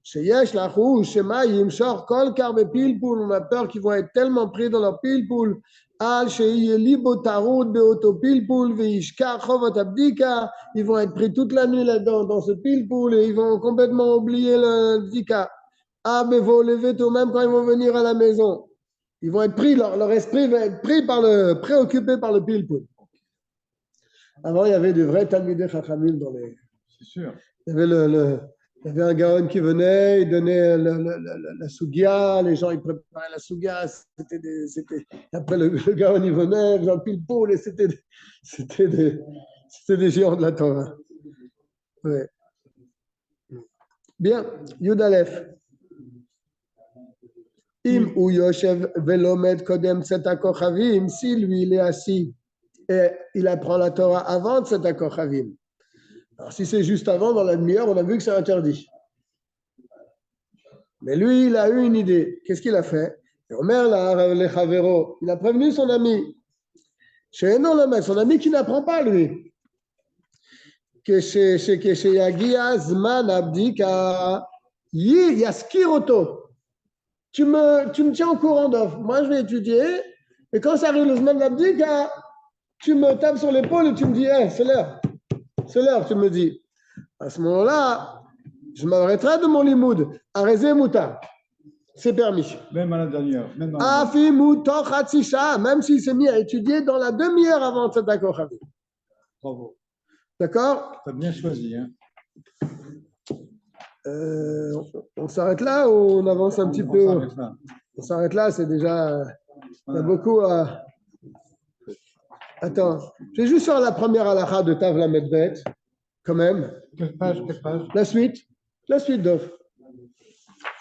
Chez Yesh, la rouge, chez Maïm, sort kol karbe pilpoul, on a peur qu'ils vont être tellement pris dans leur pilpoul. Al, chez Yelibo Taroud, Beoto pilpoul, Veishkar, Chovot Abdika, ils vont être pris toute la nuit là-dedans, dans ce pilpoul, et ils vont complètement oublier l'abdika. Ah, mais vos lever tout même quand ils vont venir à la maison. Ils vont être pris, leur esprit va être pris préoccupé par le pilpoul. Avant, il y avait de vrais Talmidei Chachamim dans les. C'est sûr. Il y avait un gaon qui venait, il donnait la sugia, les gens ils préparaient la sugia. Après, le gaon il venait, il faisait un pilpoul, et c'était des géants de la Torah. Ouais. Bien, Yud Aleph. Im ou Yoshev velomed kodem tzedakah kochavim, si lui il est assis et il apprend la Torah avant tzedakah kochavim. Alors si c'est juste avant, dans la demi-heure, on a vu que c'est interdit. Mais lui, il a eu une idée. Qu'est-ce qu'il a fait? Omer le chavero, il a prévenu son ami. Chez son ami qui n'apprend pas lui. Que chez Yagia Zman Abdika Yaskiroto. Tu me tiens au courant d'offre. Moi, je vais étudier. Et quand ça arrive le Zman Abdika, tu me tapes sur l'épaule et tu me dis, hey, c'est l'heure. C'est l'heure, tu me dis. À ce moment-là, je m'arrêterai de mon limoud. Arezé Mouta. C'est permis. Même à la dernière. Afi Mouto Khatsisha, même s'il s'est mis à étudier dans la demi-heure avant Tzedakah Kochavim. Bravo. D'accord? Tu as bien choisi. Hein. On s'arrête là ou on avance un petit peu? On s'arrête là, c'est déjà. Il y a beaucoup à. Attends, je vais juste faire la première halakha de Tavla Medbet, quand même. Quelle page? La suite d'offre.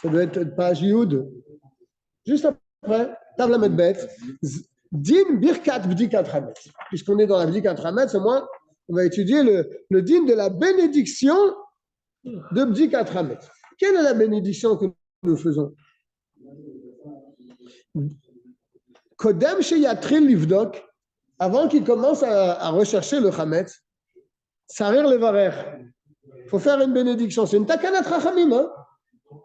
Ça doit être page Yud. Juste après, Tavla Medbet. Din Birkat Bdikat Hamet. Puisqu'on est dans la Bdikat Hamet, au moins, on va étudier le din de la bénédiction de Bdikat Hamet. Quelle est la bénédiction que nous faisons? Kodem Sheyatril Livdok, avant qu'il commence à rechercher le Hametz, Sarir Levarer. Il faut faire une bénédiction. C'est une takanat Chachamim. Hein?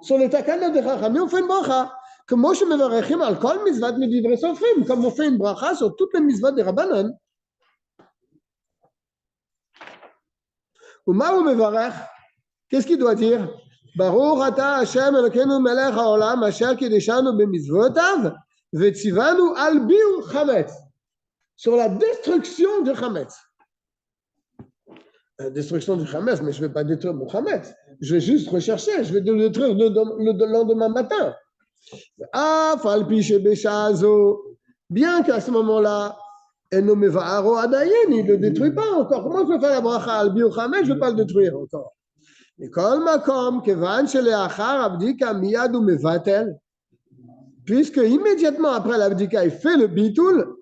Sur les takanat de Chachamim, on fait une bracha. Comme Moshe Mevarechim al kol mizvat midivre sofrim. Comme on fait une bracha sur toutes les mizvat des Rabbanan. Ou Ma'u Mevarech. Qu'est-ce qu'il doit dire? Baruch ata Hashem Elokeinu melech haolam asher kideshanu b'mizvotav vetzivanu al biur chametz. Sur la destruction du chametz. La destruction du chametz, mais je ne vais pas détruire mon chametz. Je vais juste rechercher. Je vais le détruire le lendemain matin. Ah, falpi shebeshazo. Bien qu'à ce moment-là, enomeva'aro adayen, il ne le détruit pas encore. Comment je vais faire la bracha al biur chametz? Je ne vais pas le détruire encore. Puisque immédiatement après l'abdika, il fait le bitoul,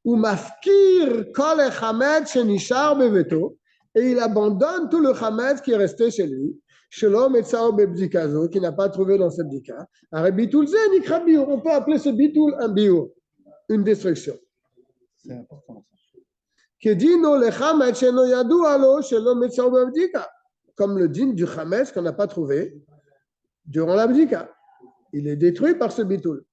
ou mafkir kol chametz shenishar beveto, et il abandonne tout le chametz qui est resté chez lui, shelom etzao bebdikazo, qui n'a pas trouvé dans cette bdika. Aré bitoul ze nikra biur. On peut appeler ce bitoul un biur, une destruction. C'est important. Kedino le chametz sheno yadu alo shelom etzao bebdika. Comme le din du Hametz qu'on n'a pas trouvé durant l'abdika. Il est détruit par ce bitoul.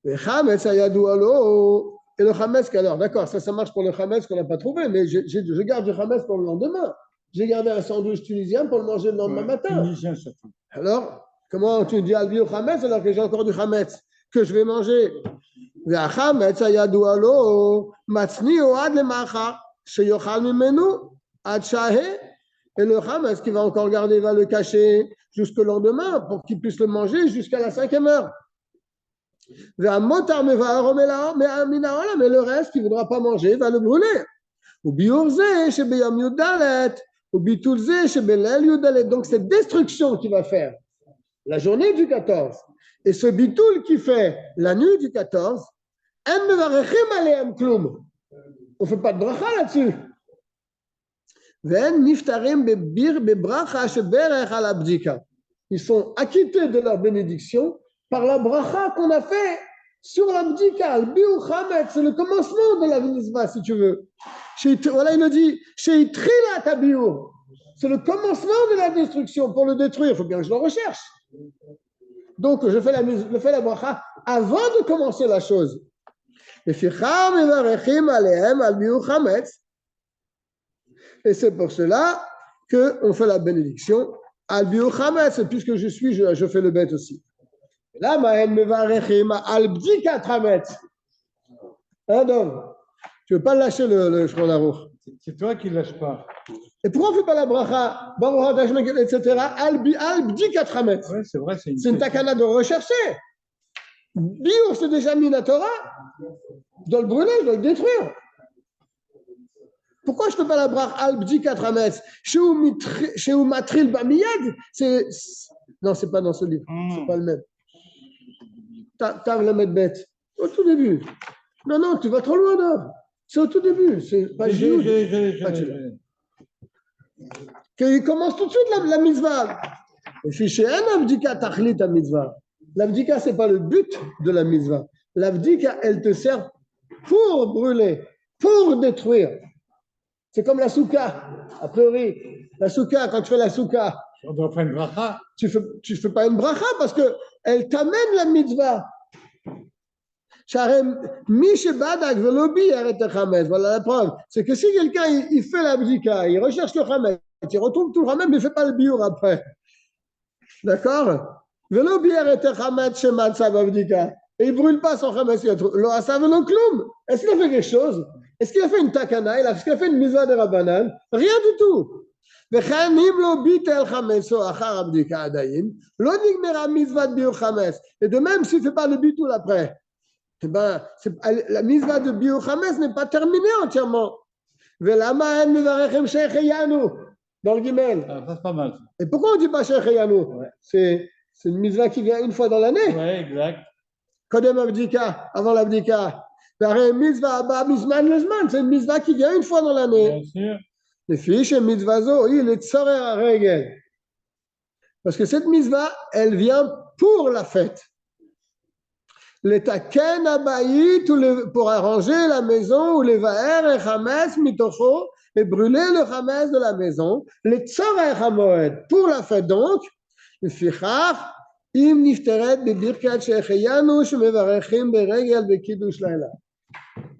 Le Hametz ayadou alo. Et le Hametz, alors, d'accord, ça marche pour le Hametz qu'on n'a pas trouvé, mais je garde du Hametz pour le lendemain. J'ai gardé un sandwich tunisien pour le manger le lendemain matin. Tunisien surtout. Alors, comment tu dis Albi au Hametz alors que j'ai encore du Hametz? que je vais manger. והחמץ הידוע לו, מצניעו עד למחר, שיאכל ממנו עד שהה. Et le chametz qui va encore garder, va le cacher jusqu'au lendemain pour qu'il puisse le manger jusqu'à la 5e heure. Mais le reste, qui ne voudra pas manger, va le brûler. Donc, c'est destruction qu'il va faire la journée du 14. Et ce bitoul qui fait la nuit du 14, on ne fait pas de bracha là-dessus. Ils sont acquittés de leur bénédiction par la bracha qu'on a fait sur la bdika. Le biur chametz, c'est le commencement de la mitzvah, si tu veux. Voilà, il le dit, c'est le commencement de la destruction. Pour le détruire, il faut bien que je le recherche. Donc, je fais la bracha avant de commencer la chose. Et c'est pour cela qu'on fait la bénédiction. Al biur chametz, puisque je fais le bête aussi. Là, Mahen mevarechim al bdikat chametz. Hein, donc, tu ne veux pas lâcher le Shulchan Aruch. C'est toi qui ne lâches pas. Et pourquoi on ne fait pas la bracha, etc. Al bdikat chametz. Oui, c'est vrai, c'est une takana de rechercher. Biur, c'est déjà mis la Torah. Je dois le brûler, je dois le détruire. Pourquoi je ne fais pas la bracha al bdikat chametz? Chez Matril Bamiyad, non, ce n'est pas dans ce livre. Ce n'est pas le même. Tav la mettre bête. Au tout début. Non, tu vas trop loin là. C'est au tout début. C'est pas qu'il commence tout de suite la mitzvah. Et puis chez un abdika tachlit la mitzvah. L'abdika, ce n'est pas le but de la mitzvah. L'abdika, elle te sert pour brûler, pour détruire. C'est comme la souka. A priori, la souka, quand tu fais la souka, on doit faire une bracha. Tu fais pas une bracha parce qu'elle t'amène la mitzvah. Voilà la preuve. C'est que si quelqu'un il fait la bdika, il recherche le chametz, il retrouve tout le chametz, mais il ne fait pas le biur après. D'accord? Et il ne brûle pas son chametz. Est-ce qu'il a fait quelque chose? Est-ce qu'il a fait une takana? Est-ce qu'il a fait une mitzvah de Rabbanan? Rien du tout. Et de même, s'il ne fait pas le bitul après, la mitzvah de biur chametz n'est pas terminée entièrement. Dans le Gimel. Ah, ça, c'est pas mal. Et pourquoi on ne dit pas Shecheyanu? Ouais. C'est une mitzvah qui vient une fois dans l'année. Oui, exact. Kodem abdika, avant l'abdika. C'est une mitzvah qui vient une fois dans l'année. Bien sûr. Les fiches et mitzvazo, il est tsorer à règle. Parce que cette mitzvah, elle vient pour la fête. L'étaken abayit pour arranger la maison ou les vaer et chametz mitofo et brûler le chametz de la maison. Les tsorer hamoed pour la fête donc. Le fichach im nifteret bebirkat shecheyanu shemevarechim beregel bekidush laila.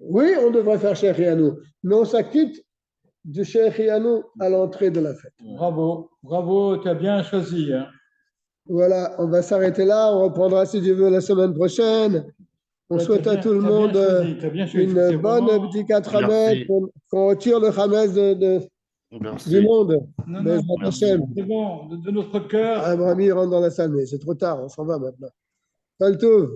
Oui, on devrait faire shecheyanu, mais on s'acquitte du Shecheyanu à l'entrée de la fête. Bravo, tu as bien choisi. Hein. Voilà, on va s'arrêter là, on reprendra si Dieu veut la semaine prochaine. On souhaite à tout le monde une bonne bdika chametz, qu'on retire le chametz du monde. C'est bon, de notre cœur. Abraham rentre dans la salle, mais c'est trop tard, on s'en va maintenant. Kol tov.